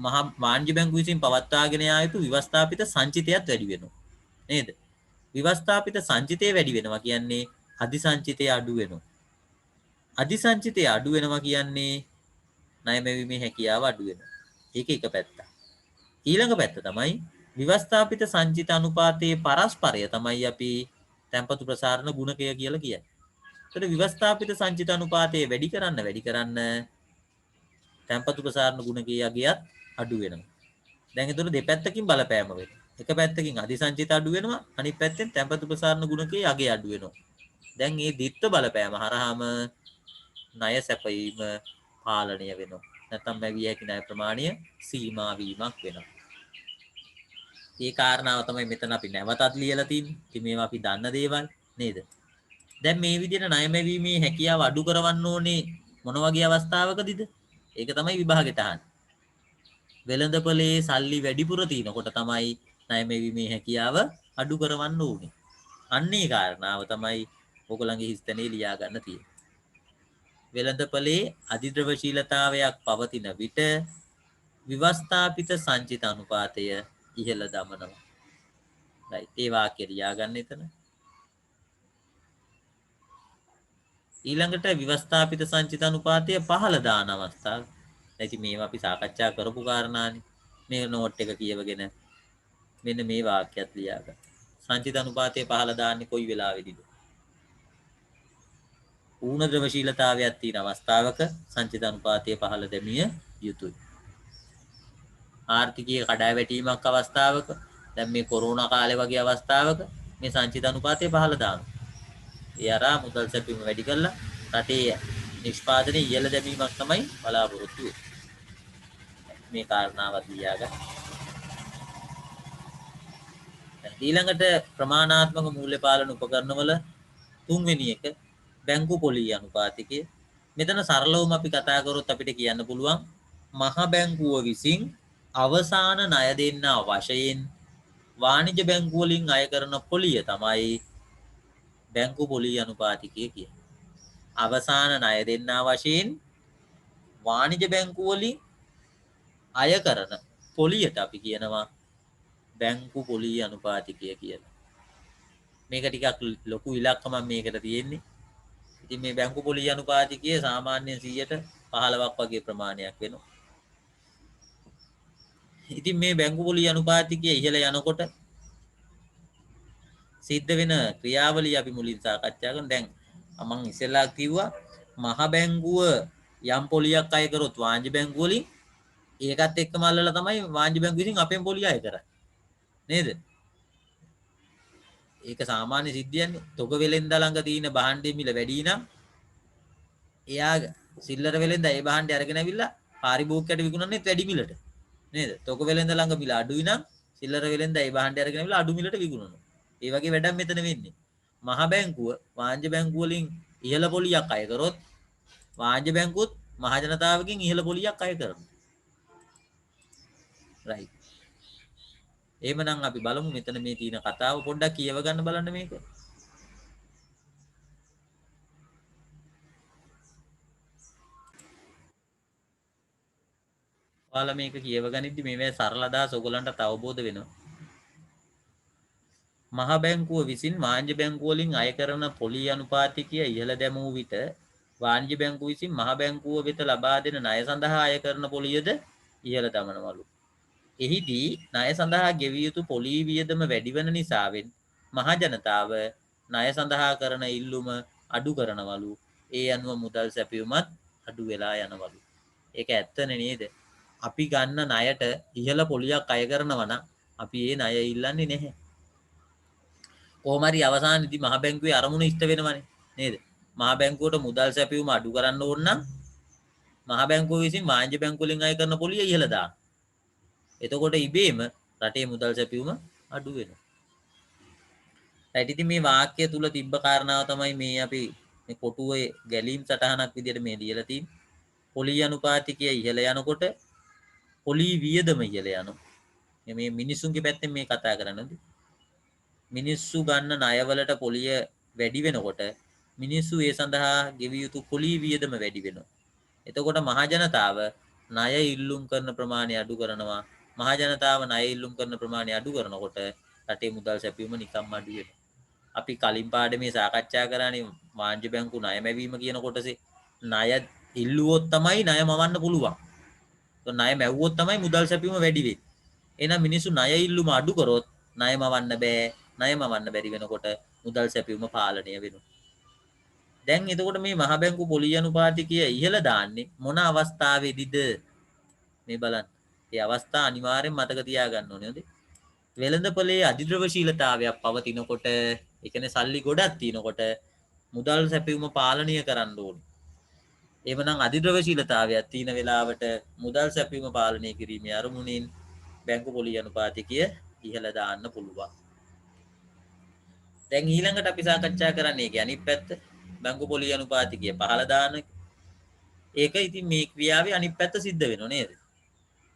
මහා වාණිජ්‍ය බැංකුව විසින් පවත්වාගෙන යා යුතු ව්‍යවස්ථාපිත සංචිතයත් වැඩි වෙනවා නේද? ව්‍යවස්ථාපිත සංචිතය වැඩි වෙනවා කියන්නේ අධි සංචිතය අඩු වෙනවා. අධි සංචිතය අඩු වෙනවා කියන්නේ ණය මැවීමේ හැකියාව අඩු වෙනවා. ඒක එක පැත්තක්. ඊළඟ පැත්ත තමයි ව්‍යවස්ථාපිත සංචිත අනුපාතයේ පරස්පරය තමයි අපි තැන්පතු ප්‍රසාරණ ගුණකය කියලා කියන්නේ. ඒතර ව්‍යවස්ථාපිත සංචිත අනුපාතය වැඩි කරන්න තැන්පතු ප්‍රසාරණ ගුණකයේ අගයත් අඩු වෙනවා. දැන් ඒතර දෙපැත්තකින් බලපෑම වෙනවා. එක පැත්තකින් අධි සංචිත අඩු වෙනවා, අනිත් පැත්තෙන් තැන්පතු ප්‍රසාරණ ගුණකයේ අගය අඩු වෙනවා. දැන් මේ ද්විත්ව බලපෑම හරහාම ණය සැපයීම පාලනය වෙනවා. නැත්නම් ලැබිය හැකි ණය ප්‍රමාණය සීමා වීමක් වෙනවා. ඒ කාරණාව තමයි මෙතන අපි නැවතත් ලියලා තින්නේ. ඉතින් මේවා අපි දන්න දේවල් නේද? දැන් මේ විදිහට ණය මැවීමේ හැකියාව අඩු කරවන්න ඕනේ මොන වගේ අවස්ථාවකදීද? ඒක තමයි විභාගෙට අහන්නේ. වෙළඳපොලේ සල්ලි වැඩිපුර තිනකොට තමයි ණය මැවීමේ හැකියාව අඩු කරවන්න ඕනේ. අන්නේ කාරණාව තමයි ඔයගොල්ලන්ගේ හිස්තැනේ ලියා ගන්න තියෙන්නේ. වෙළඳපොලේ අධිද්‍රවශීලතාවයක් පවතින විට විවස්ථාපිත සංචිත අනුපාතය ඉහළ දමනවා. right. ඒ වාක්‍ය ලියා ගන්න එතන. ඊළඟට විවස්ථාපිත සංචිත අනුපාතය පහළ දාන අවස්ථාව. ඉතින් මේවා අපි සාකච්ඡා කරපු කාරණානේ. මේ නෝට් එක කියවගෙන මෙන්න මේ වාක්‍යයත් ලියා ගන්න. සංචිත අනුපාතය පහළ දාන්නේ කොයි වෙලාවෙදීද? ඌන ද්‍රවශීලතාවයක් තියෙන අවස්ථාවක සංචිත අනුපාතය පහළ දැමිය යුතුයි. ආර්ථිකයේ කඩාවැටීමක් අවස්ථාවක දැන් මේ කොරෝනා කාලේ වගේ අවස්ථාවක මේ සංචිත අනුපාතය පහළ දානවා. ඒ අරා මුදල් සැපීම වැඩි කරලා රටේ නිෂ්පාදනය ඉහළ දැමීමක් තමයි බලාපොරොත්තු වෙන්නේ. මේ කාරණාවත් ලියාගන්න. ඊළඟට ප්‍රමාණාත්මක මූල්‍ය පාලන උපකරණවල තුන්වෙනි එක බැංකු පොලී අනුපාතිකය. මෙතන සරලවම අපි කතා කරොත් අපිට කියන්න පුළුවන් මහ බැංකුව විසින් අවසාන ණය දෙන්නා වශයෙන් වාණිජ බැංකු වලින් අය කරන පොලිය තමයි බැංකු පොලී අනුපාතිකය කියන්නේ. අවසාන ණය දෙන්නා වශයෙන් වාණිජ බැංකු වලින් අය කරන පොලියට අපි කියනවා බැංකු පොලී අනුපාතිකය කියලා. මේක ටිකක් ලොකු ඉලක්කමක් මේකට තියෙන්නේ. ඉතින් මේ බැංකු පොලී අනුපාතිකය සාමාන්‍යයෙන් 100ට 15ක් වගේ ප්‍රමාණයක් වෙනවා. ඉතින් මේ බැංකු පොලී අනුපාතිකය ඉහළ යනකොට සිද්ධ වෙන ක්‍රියාවලිය අපි මුලින් සාකච්ඡා කරමු. දැන් මම ඉස්සෙල්ලා කිව්වා මහ බැංකුව යම් පොලියක් අය කරොත් වාණිජ බැංකුව වලින් ඒකත් එක්කම අල්ලලා තමයි වාණිජ බැංකුව විසින් අපෙන් පොලිය අය කරන්නේ. නේද? ඒක සාමාන්‍ය සිද්ධියන්නේ. තොග වෙලෙන්ද ළඟ තියෙන භාණ්ඩයේ මිල වැඩි නම් එයා සිල්ලර වෙලෙන්ද ඒ භාණ්ඩය අරගෙන ඇවිල්ලා පාරිභෝගිකයට විකුණන්නේ වැඩි මිලට. නේද? තොග වෙලෙන්ද ළඟ මිල අඩුයි නම් සිල්ලර වෙලෙන්ද ඒ භාණ්ඩය අරගෙන ඇවිල්ලා අඩු මිලට විකුණනවා. ඒ වගේ වැඩක් මෙතන වෙන්නේ. මහ බැංකුව වාණිජ බැංකුව වලින් ඉහළ පොලියක් අය කරොත් වාණිජ බැංකුවත් මහ ජනතාවගෙන් ඉහළ පොලියක් අය කරනවා. රයිට්. එහෙමනම් අපි බලමු මෙතන මේ තියෙන කතාව පොඩ්ඩක් කියව ගන්න බලන්න මේක. ඔයාලා මේක කියව ගනිද්දි මේවැ සරල අදහස් ඔයගලන්ට අවබෝධ වෙනවා. මහ බැංකුව විසින් වාණිජ බැංකුව වලින් අය කරන පොලී අනුපාතිකය ඉහළ දැමූ විට වාණිජ බැංකුව විසින් මහ බැංකුව වෙත ලබා දෙන ණය සඳහා අය කරන පොලියද ඉහළ දමනවලු. එහිදී ණය සඳහා ගෙවිය යුතු පොලී වියදම වැඩිවන නිසාවෙන් මහ ජනතාව ණය සඳහා කරන ඉල්ලුම අඩු කරනවලු. ඒ අනුව මුදල් සැපයුමත් අඩු වෙලා යනවලු. ඒක ඇත්තනේ නේද? අපි ගන්න ණයට ඉහළ පොලියක් අය කරනවා නම් අපි ඒ ණය ඉල්ලන්නේ නැහැ. කොහොම හරි අවසානයේදී මහ බැංකුවේ අරමුණ ඉෂ්ට වෙනවනේ නේද? මහ බැංකුවට මුදල් සැපයුම අඩු කරන්න ඕන නම් මහ බැංකුව විසින් වාණිජ බැංකුව වලින් අය කරන පොලිය ඉහළ දාන්න. එතකොට ඉබේම රටේ මුදල් සැපයුම අඩු වෙනවා. ඊට ඉතින් මේ වාක්‍ය තුල තිබ්බ කාරණාව තමයි මේ අපි මේ කොටුවේ ගැලීම් සටහනක් විදිහට මේ ලියලා තියෙන්නේ. පොලී අනුපාතිකය ඉහළ යනකොට පොලී වියදම ඉහළ යනවා. මේ මිනිසුන්ගේ පැත්තෙන් මේ කතා කරන්නේ. මිනිස්සු ගන්න ණයවලට පොලිය වැඩි වෙනකොට මිනිස්සු ඒ සඳහා ගෙවිය යුතු පොලී වියදම වැඩි වෙනවා. එතකොට මහ ජනතාව ණය ඉල්ලුම් කරන ප්‍රමාණය අඩු කරනවා. මහ ජනතාව ණය ඉල්ලුම් කරන ප්‍රමාණය අඩු කරනකොට රටේ මුදල් සැපයුම නිකම්ම අඩු වෙනවා. අපි කලින් පාඩමේ සාකච්ඡා කරානේ වාණිජ බැංකු ණය මැවීම කියන කොටසේ ණය ඉල්ලුවොත් තමයි ණය මවන්න පුළුවන්. તો ණය මැව්වොත් තමයි මුදල් සැපයුම වැඩි වෙන්නේ. එහෙනම් මිනිස්සු ණය ඉල්ලුම අඩු කරොත් ණය මවන්න බෑ. ණය මවන්න බැරි වෙනකොට මුදල් සැපයුම පාලනය වෙනවා. දැන් එතකොට මේ මහ බැංකු පොලී අනුපාතිකය ඉහළ දාන්නේ මොන අවස්ථාවේදීද? මේ බලන්න. මේ අවස්ථා අනිවාර්යෙන් මතක තියාගන්න ඕනේ නේද? වෙළඳපොලේ අධිද්‍රවශීලතාවයක් පවතිනකොට, ඒ කියන්නේ සල්ලි ගොඩක් තියෙනකොට මුදල් සැපයුම පාලනය කරන්න ඕනේ. එහෙමනම් අධිද්‍රවශීලතාවයක් තියෙන වෙලාවට මුදල් සැපයුම පාලනය කිරීමේ අරමුණින් බැංකු පොලී අනුපාතිකය ඉහළ දාන්න පුළුවන්. දැන් ඊළඟට අපි සාකච්ඡා කරන්නේ ඒකේ අනිත් පැත්ත බැංකු පොලී අනුපාතිකය පහළ දාන එක. ඒක ඉතින් මේ ක්‍රියාවේ අනිත් පැත්ත සිද්ධ වෙනව නේද?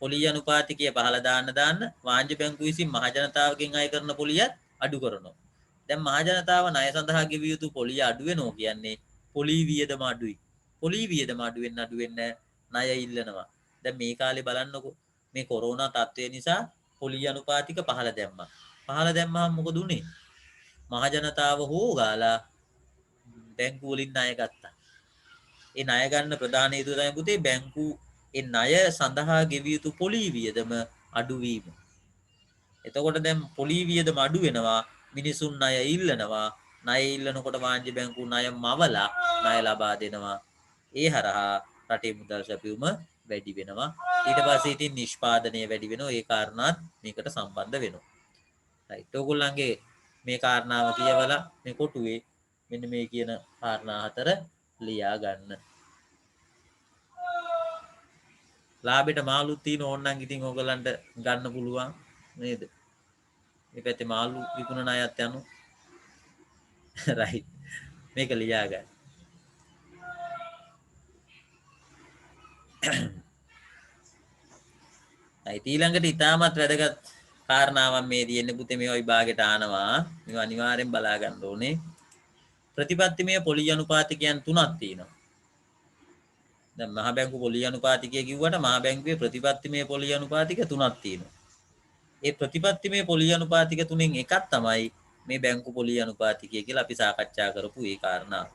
පොලී අනුපාතිකය පහළ දාන්න වාණිජ බැංකුව විසින් මහ ජනතාවගෙන් අය කරන පොලියත් අඩු කරනවා. දැන් මහ ජනතාව ණය සඳහා ගෙවිය යුතු පොලිය අඩු වෙනවා කියන්නේ පොලී වියදම අඩුයි. පොලී වියදම අඩු වෙන්න ණය ඉල්ලනවා. දැන් මේ කාලේ බලන්නකෝ මේ කොරෝනා තත්ත්වය නිසා පොලී අනුපාතික පහළ දැම්මා. පහළ දැම්මම මොකද උනේ? මහ ජනතාව හොගාලා බැංකු වලින් ණය ගත්තා. ඒ ණය ගන්න ප්‍රධාන හේතුව තමයි පුතේ බැංකු ඒ ණය සඳහා ගෙවිය යුතු පොලී වියදම අඩු වීම. එතකොට දැන් පොලී වියදම අඩු වෙනවා මිනිසුන් ණය ඉල්ලනවා. ණය ඉල්ලනකොට වාණිජ බැංකු ණය මවලා ණය ලබා දෙනවා. ඒ හරහා රටේ මුදල් සැපයුම වැඩි වෙනවා. ඊට පස්සේ ඉතින් නිෂ්පාදනය වැඩි වෙනවා. ඒ කාරණාත් මේකට සම්බන්ධ වෙනවා. රයිට්. ඔයගොල්ලන්ගේ මේ කාරණාව කියවලා මේ කොටුවේ මෙන්න මේ කියන කාරණා හතර ලියා ගන්න. ලාභෙට මාළුත් තියෙන ඕනනම් ඉතින් ඕගලන්ට ගන්න පුළුවන් නේද? මේ පැත්තේ මාළු විකුණන අයත් යනු. රයිට්. මේක ලියා ගන්න. ඊළඟට ඉතාමත් වැදගත් කාරණාවක් මේ තියෙන්නේ පුතේ මේවා විභාගෙට ආනවා. මේවා අනිවාර්යෙන් බලා ගන්න ඕනේ. ප්‍රතිපත්තිමය පොලි අනුපාතිකයන් තුනක් තියෙනවා. දැන් මහ බැංකු පොලි අනුපාතිකය කිව්වට මහ බැංකුවේ ප්‍රතිපත්තිමය පොලි අනුපාතික තුනක් තියෙනවා. ඒ ප්‍රතිපත්තිමය පොලි අනුපාතික තුනෙන් එකක් තමයි මේ බැංකු පොලි අනුපාතිකය කියලා අපි සාකච්ඡා කරපු ඒ කාරණාව.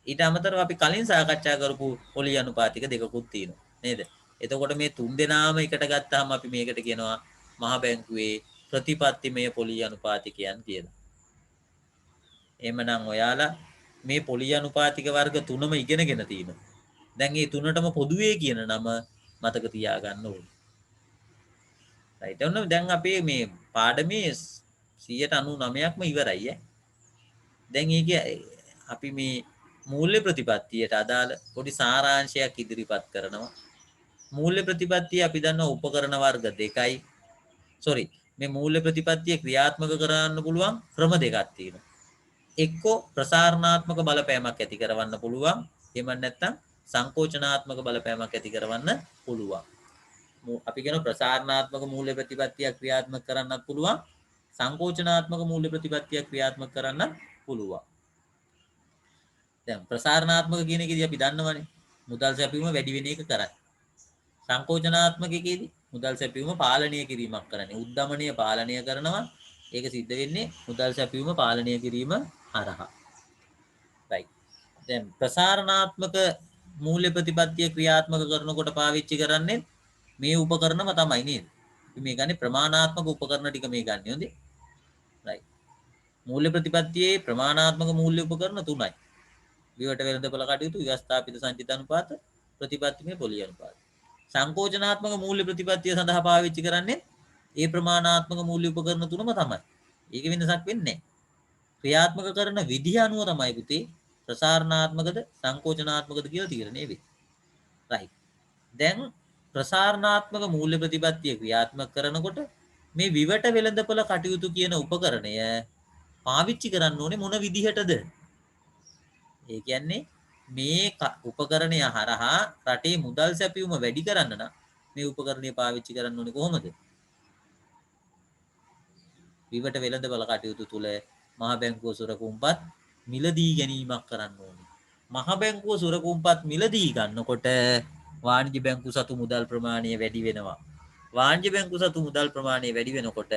ඊට අමතරව අපි කලින් සාකච්ඡා කරපු පොලි අනුපාතික දෙකකුත් තියෙනවා නේද? එතකොට මේ තුන් දෙනාම එකට ගත්තාම අපි මේකට කියනවා මහ බැංකුවේ ප්‍රතිපත්තිමය පොලි අනුපාතිකයන් කියලා. එහෙමනම් ඔයාලා මේ පොලි අනුපාතික වර්ග තුනම ඉගෙනගෙන තියෙනවා. දැන් මේ තුනටම පොදුවේ කියන නම මතක තියාගන්න ඕනේ. රයිට්. ඔන්න දැන් අපේ මේ පාඩමේ 99%ක්ම ඉවරයි ඈ. දැන් ඒකේ අපි මේ මූල්‍ය ප්‍රතිපත්තියට අදාළ පොඩි සාරාංශයක් ඉදිරිපත් කරනවා. මූල්‍ය ප්‍රතිපත්තිය අපි දන්නවා උපකරණ වර්ග දෙකයි. මේ මූල්‍ය ප්‍රතිපත්තිය ක්‍රියාත්මක කරන්න පුළුවන් ක්‍රම දෙකක් තියෙනවා. එක්කෝ ප්‍රසාරණාත්මක බලපෑමක් ඇති කරවන්න පුළුවන්. එහෙම නැත්නම් සංකෝචනාත්මක බලපෑමක් ඇති කරවන්න පුළුවන්. අපි කියන ප්‍රසාරණාත්මක මූල්‍ය ප්‍රතිපත්තිය ක්‍රියාත්මක කරන්නත් පුළුවන්. සංකෝචනාත්මක මූල්‍ය ප්‍රතිපත්තිය ක්‍රියාත්මක කරන්නත් පුළුවන්. දැන් ප්‍රසාරණාත්මක කියන එකේදී අපි දන්නවනේ මුදල් සැපයීම වැඩි වෙන එක කරන්නේ. සංකෝචනාත්මක එකේදී මුදල් සැපයීම පාලනය කිරීමක් කරන්නේ. උද්දමනය පාලනය කරනවා. ඒක සිද්ධ වෙන්නේ මුදල් සැපයීම පාලනය කිරීම හරහා. right. දැන් ප්‍රසාරණාත්මක මූල්‍ය ප්‍රතිපත්තිය ක්‍රියාත්මක කරනකොට පාවිච්චි කරන්නේ මේ උපකරණම තමයි නේද? අපි මේ ගන්නේ ප්‍රමාණාත්මක උපකරණ ටික මේ ගන්න හොඳේ. right. මූල්‍ය ප්‍රතිපත්තියේ ප්‍රමාණාත්මක මූල්‍ය උපකරණ තුනයි. විවට වෙළඳපොළ කටයුතු ව්‍යවස්ථාපිත සංචිත අනුපාත ප්‍රතිපත්තිමය පොලි අනුපාත. සංකෝචනාත්මක මූල්‍ය ප්‍රතිපත්තිය සඳහා පාවිච්චි කරන්නේ ඒ ප්‍රමාණාත්මක මූල්‍ය උපකරණ තුනම තමයි. ඒක වෙනසක් වෙන්නේ නැහැ. ක්‍රියාත්මක කරන විදිහ අනුව තමයි පුතේ ප්‍රසාරණාත්මකද සංකෝචනාත්මකද කියලා තීරණය වෙන්නේ. right. දැන් ප්‍රසාරණාත්මක මූල්‍ය ප්‍රතිපත්තිය ක්‍රියාත්මක කරනකොට මේ විවට වෙළඳපොළ කටයුතු කියන උපකරණය පාවිච්චි කරන්න ඕනේ මොන විදිහටද? ඒ කියන්නේ මේ උපකරණය හරහා රටේ මුදල් සැපයීම වැඩි කරන්න නම් මේ උපකරණය පාවිච්චි කරන්න ඕනේ කොහොමද? විවට වෙළඳපොළ කටයුතු තුල මහ බැංකුව සුරකුම්පත් මිලදී ගැනීමක් කරන්න ඕනේ. මහ බැංකුව සුරකුම්පත් මිලදී ගන්නකොට වාණිජ්‍ය බැංකු සතු මුදල් ප්‍රමාණය වැඩි වෙනවා. වාණිජ්‍ය බැංකු සතු මුදල් ප්‍රමාණය වැඩි වෙනකොට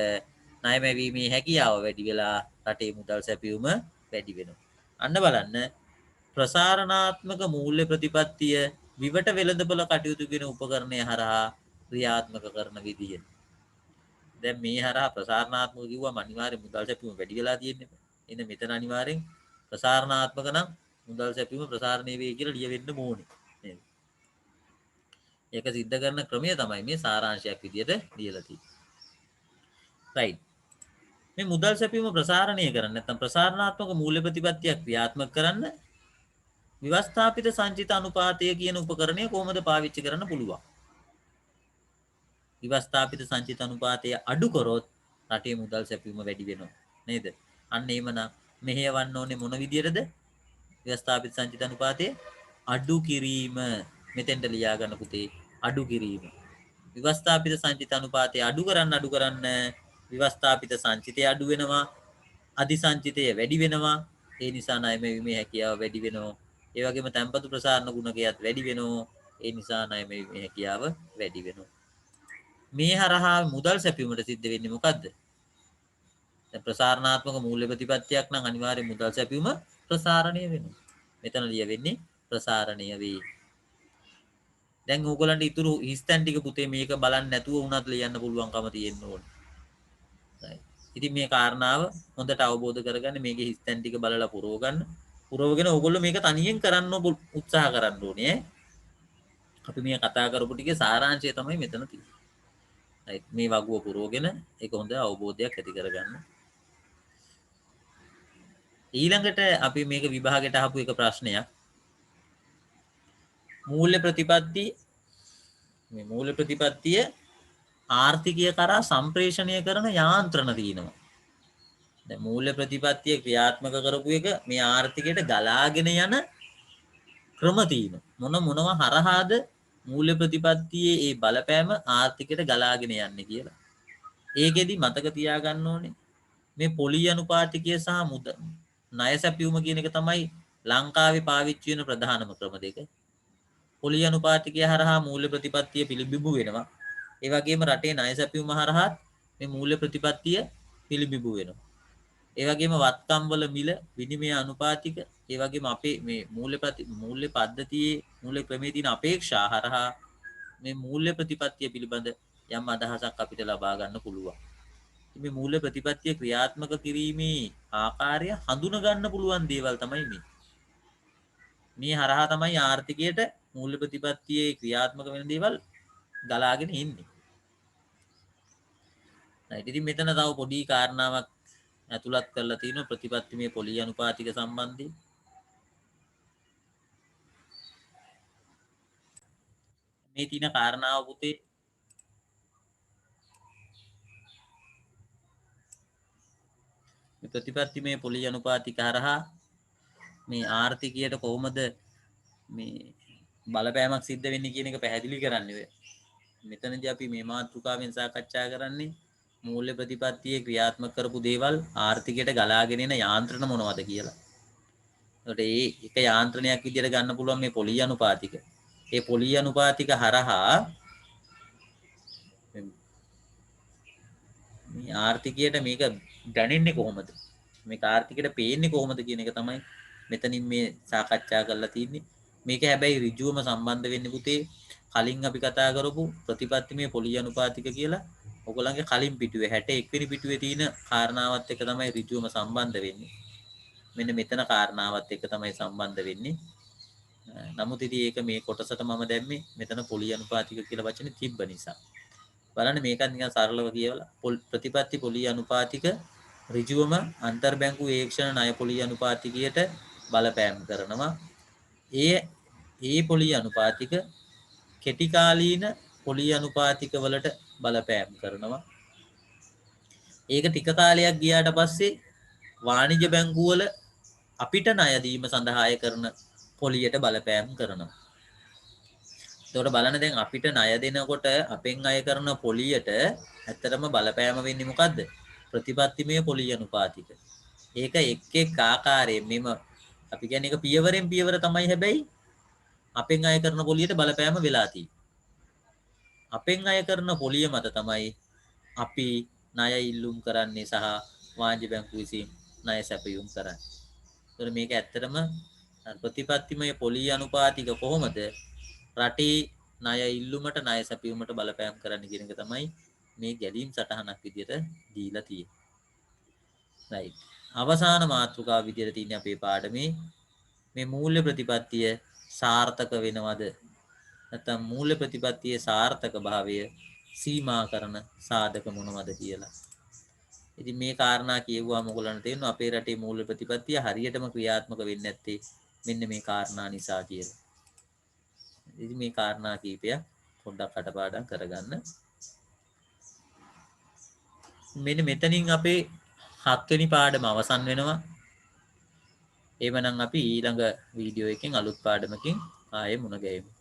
ණය මැවීමේ හැකියාව වැඩි වෙලා රටේ මුදල් සැපයීම වැඩි වෙනවා. අන්න බලන්න ප්‍රසාරණාත්මක මූල්‍ය ප්‍රතිපත්තිය විවට වෙළඳපොළ කටයුතු කියන උපකරණය හරහා ක්‍රියාත්මක කරන විදිය. දැන් මේ හරහා ප්‍රසාරණාත්මක කිව්වම අනිවාර්යෙන් මුදල් සැපයීම වැඩි වෙලා තියෙන්නේ. එන්න මෙතන අනිවාර්යෙන් ප්‍රසාරණාත්මක නම් මුදල් සැපයීම ප්‍රසාරණය වෙයි කියලා ලියවෙන්න ඕනේ. නේද? ඒක सिद्ध කරන ක්‍රමය තමයි මේ සාරාංශයක් විදියට ලියලා තියෙන්නේ. right. මේ මුදල් සැපයීම ප්‍රසාරණය කරන්න නැත්නම් ප්‍රසාරණාත්මක මූල්‍ය ප්‍රතිපත්තිය ක්‍රියාත්මක කරන්න ව්‍යවස්ථාපිත සංචිත අනුපාතය කියන උපකරණය කොහොමද පාවිච්චි කරන්න පුළුවන්? ව්‍යවස්ථාපිත සංචිත අනුපාතය අඩු කරොත් රටේ මුදල් සැපයීම වැඩි වෙනවා නේද? අන්න එහෙමනම් මෙහෙයවන්න ඕනේ මොන විදියටද? ව්‍යවස්ථාපිත සංචිත අනුපාතය අඩු කිරීම. මෙතෙන්ට ලියා ගන්න පුතේ අඩු කිරීම. ව්‍යවස්ථාපිත සංචිත අනුපාතය අඩු කරන්න ව්‍යවස්ථාපිත සංචිතය අඩු වෙනවා. අධි සංචිතය වැඩි වෙනවා. ඒ නිසා ණය මෙවීමේ හැකියාව වැඩි වෙනවා. ඒ වගේම තැන්පතු ප්‍රසාරණ ගුණකයත් වැඩි වෙනවා. ඒ නිසා ණය මෙවීමේ හැකියාව වැඩි වෙනවා. මේ හරහා මුදල් සැපයීමට සිද්ධ වෙන්නේ මොකද්ද? දැන් ප්‍රසාරණාත්මක මූල්‍ය ප්‍රතිපත්තියක් නම් අනිවාර්යෙන් මුදල් සැපයීම ප්‍රසාරණය වෙනවා. මෙතන ලියවෙන්නේ ප්‍රසාරණය වේ. දැන් ඕගොල්ලන්ට ඉතුරු හිස්තැන් ටික පුතේ මේක බලන්න නැතුව වුණත් ලියන්න පුළුවන්කම තියෙන්න ඕනේ. ඉතින් මේ කාරණාව හොඳට අවබෝධ කරගන්න මේකේ හිස්තැන් ටික බලලා පුරව ගන්න. පුරවගෙන ඕගොල්ලෝ මේක තනියෙන් කරන්න උත්සාහ කරන්න ඕනේ. අපි මේ කතා කරපු ටිකේ සාරාංශය තමයි මෙතන තියෙන්නේ. right. මේ වගුව පුරවගෙන ඒක හොඳ අවබෝධයක් ඇති කරගන්න. ඊළඟට අපි මේක විභාගයට අහපු එක ප්‍රශ්නයක්. මූල්‍ය ප්‍රතිපත්ති මේ මූල්‍ය ප්‍රතිපත්තිය ආර්ථිකය කරා සම්ප්‍රේෂණය කරන යාන්ත්‍රණ තියෙනවා. දැන් මූල්‍ය ප්‍රතිපත්තිය ක්‍රියාත්මක කරපු එක මේ ආර්ථිකයට ගලාගෙන යන ක්‍රම තියෙනවා. මොනවා හරහාද මූල්‍ය ප්‍රතිපත්තියේ ඒ බලපෑම ආර්ථිකයට ගලාගෙන යන්නේ කියලා. ඒකෙදි මතක තියාගන්න ඕනේ මේ පොලි අනුපාතිකය සහ ණය සැපයුම කියන එක තමයි ලංකාවේ පාවිච්චි වෙන ප්‍රධානම ක්‍රම දෙක. පොලි අනුපාතිකය හරහා මූල්‍ය ප්‍රතිපත්තිය පිළිබිඹු වෙනවා. ඒ වගේම රටේ ණය සැපයුම හරහා මේ මූල්‍ය ප්‍රතිපත්තිය පිළිබිඹු වෙනවා. ඒ වගේම වත්කම් වල මිල විනිමය අනුපාතික ඒ වගේම අපේ මේ මූල්‍ය පද්ධතියේ මූල්‍ය ක්‍රමයේ තියෙන අපේක්ෂා හරහා මේ මූල්‍ය ප්‍රතිපත්තිය පිළිබඳ යම් අදහසක් අපිට ලබා ගන්න පුළුවන්. මේ මූල්‍ය ප්‍රතිපත්තිය ක්‍රියාත්මක කිරීමේ ආකාරය හඳුන ගන්න පුළුවන් දේවල් තමයි මේ. මේ හරහා තමයි ආර්ථිකයට මූල්‍ය ප්‍රතිපත්තියේ ක්‍රියාත්මක වෙන දේවල් ගලාගෙන එන්නේ. ඉතින් මෙතන තව පොඩි කාරණාවක් ඇතුළත් කරලා තියෙනවා ප්‍රතිපත්තිමය පොලි අනුපාතික සම්බන්ධයෙන්. මේ තියෙන කාරණාව පුතේ මේ ප්‍රතිපත්තිමය පොලි අනුපාතික හරහා මේ ආර්ථිකයට කොහොමද මේ බලපෑමක් සිද්ධ වෙන්නේ කියන එක පැහැදිලි කරන්නේ ඔය. මෙතනදී අපි මේ මාතෘකාවෙන් සාකච්ඡා කරන්නේ මූල්‍ය ප්‍රතිපත්තියේ ක්‍රියාත්මක කරපු දේවල් ආර්ථිකයට ගලාගෙන එන යාන්ත්‍රණ මොනවද කියලා. ඒකට ඒ එක යාන්ත්‍රණයක් විදිහට ගන්න පුළුවන් මේ පොලි අනුපාතික. ඒ පොලි අනුපාතික හරහා මේ ආර්ථිකයට මේක දැනෙන්නේ කොහොමද? මේක ආර්ථිකයට පේන්නේ කොහොමද කියන එක තමයි මෙතනින් මේ සාකච්ඡා කරලා තියෙන්නේ. මේක හැබැයි ඍජුවම සම්බන්ධ වෙන්නේ පුතේ කලින් අපි කතා කරපු ප්‍රතිපත්තිමය පොලි අනුපාතික කියලා ඔයගොල්ලන්ගේ කලින් පිටුවේ 61 වෙනි පිටුවේ තියෙන කාරණාවත් එක්ක තමයි ඍජුවම සම්බන්ධ වෙන්නේ. මෙන්න මෙතන කාරණාවත් එක්ක තමයි සම්බන්ධ වෙන්නේ. නමුත් ඉතින් ඒක මේ කොටසට මම දැම්මේ මෙතන පොලි අනුපාතික කියලා වචනේ තිබ්බ නිසා. බලන්න මේකත් නිකන් සරලව කියවලා ප්‍රතිපත්ති පොලි අනුපාතික ඍජුවම අන්තර්බැංකු ඒක්ෂණ ණය පොලි අනුපාතිකයට බලපෑම් කරනවා. ඒ පොලි අනුපාතික කෙටි කාලීන පොලි අනුපාතික වලට බලපෑම් කරනවා. ඒක ටික කාලයක් ගියාට පස්සේ වාණිජ බැංකු වල අපිට ණය දීම සඳහා කරන පොලියට බලපෑම් කරනවා. එතකොට බලන්න දැන් අපිට ණය දෙනකොට අපෙන් අය කරන පොලියට ඇත්තටම බලපෑම වෙන්නේ මොකද්ද? ප්‍රතිපත්තිමය පොලි අනුපාතික. ඒක එක් ආකාරයෙන් මෙම අපි කියන්නේ ඒක පියවරෙන් පියවර තමයි හැබැයි අපෙන් අය කරන පොලියට බලපෑම වෙලා තියෙන්නේ. අපෙන් අය කරන පොලිය මත තමයි අපි ණය ඉල්ලුම් කරන්නේ සහ වාණිජ බැංකුව විසින් ණය සැපයුම් කරන්නේ. ඒතර මේක ඇත්තටම ප්‍රතිපත්තිමය පොලි අනුපාතික කොහොමද රටේ ණය ඉල්ලුමට ණය සැපයුමට බලපෑම් කරන්න කියන එක තමයි මේ ගැලීම් සටහනක් විදියට දීලා තියෙන්නේ. right. අවසාන මාතෘකාව විදියට තියෙන අපේ පාඩමේ මේ මූල්‍ය ප්‍රතිපත්තිය සාර්ථක වෙනවද? නැත්නම් මූල්‍ය ප්‍රතිපත්තියේ සාර්ථක භාවය සීමා කරන සාධක මොනවද කියලා. ඉතින් මේ කාරණා කියවුවාම ඔයගොල්ලන්ට තේරෙනවා අපේ රටේ මූල්‍ය ප්‍රතිපත්තිය හරියටම ක්‍රියාත්මක වෙන්නේ නැත්තේ මෙන්න මේ කාරණා නිසා කියලා. ඉතින් මේ කාරණා කීපය පොඩ්ඩක් කටපාඩම් කරගන්න. මෙන්න මෙතනින් අපේ 7 වෙනි පාඩම අවසන් වෙනවා. එවනම් අපි ඊළඟ වීඩියෝ එකෙන් අලුත් පාඩමකින් ආයෙ මුණ ගැහෙමු.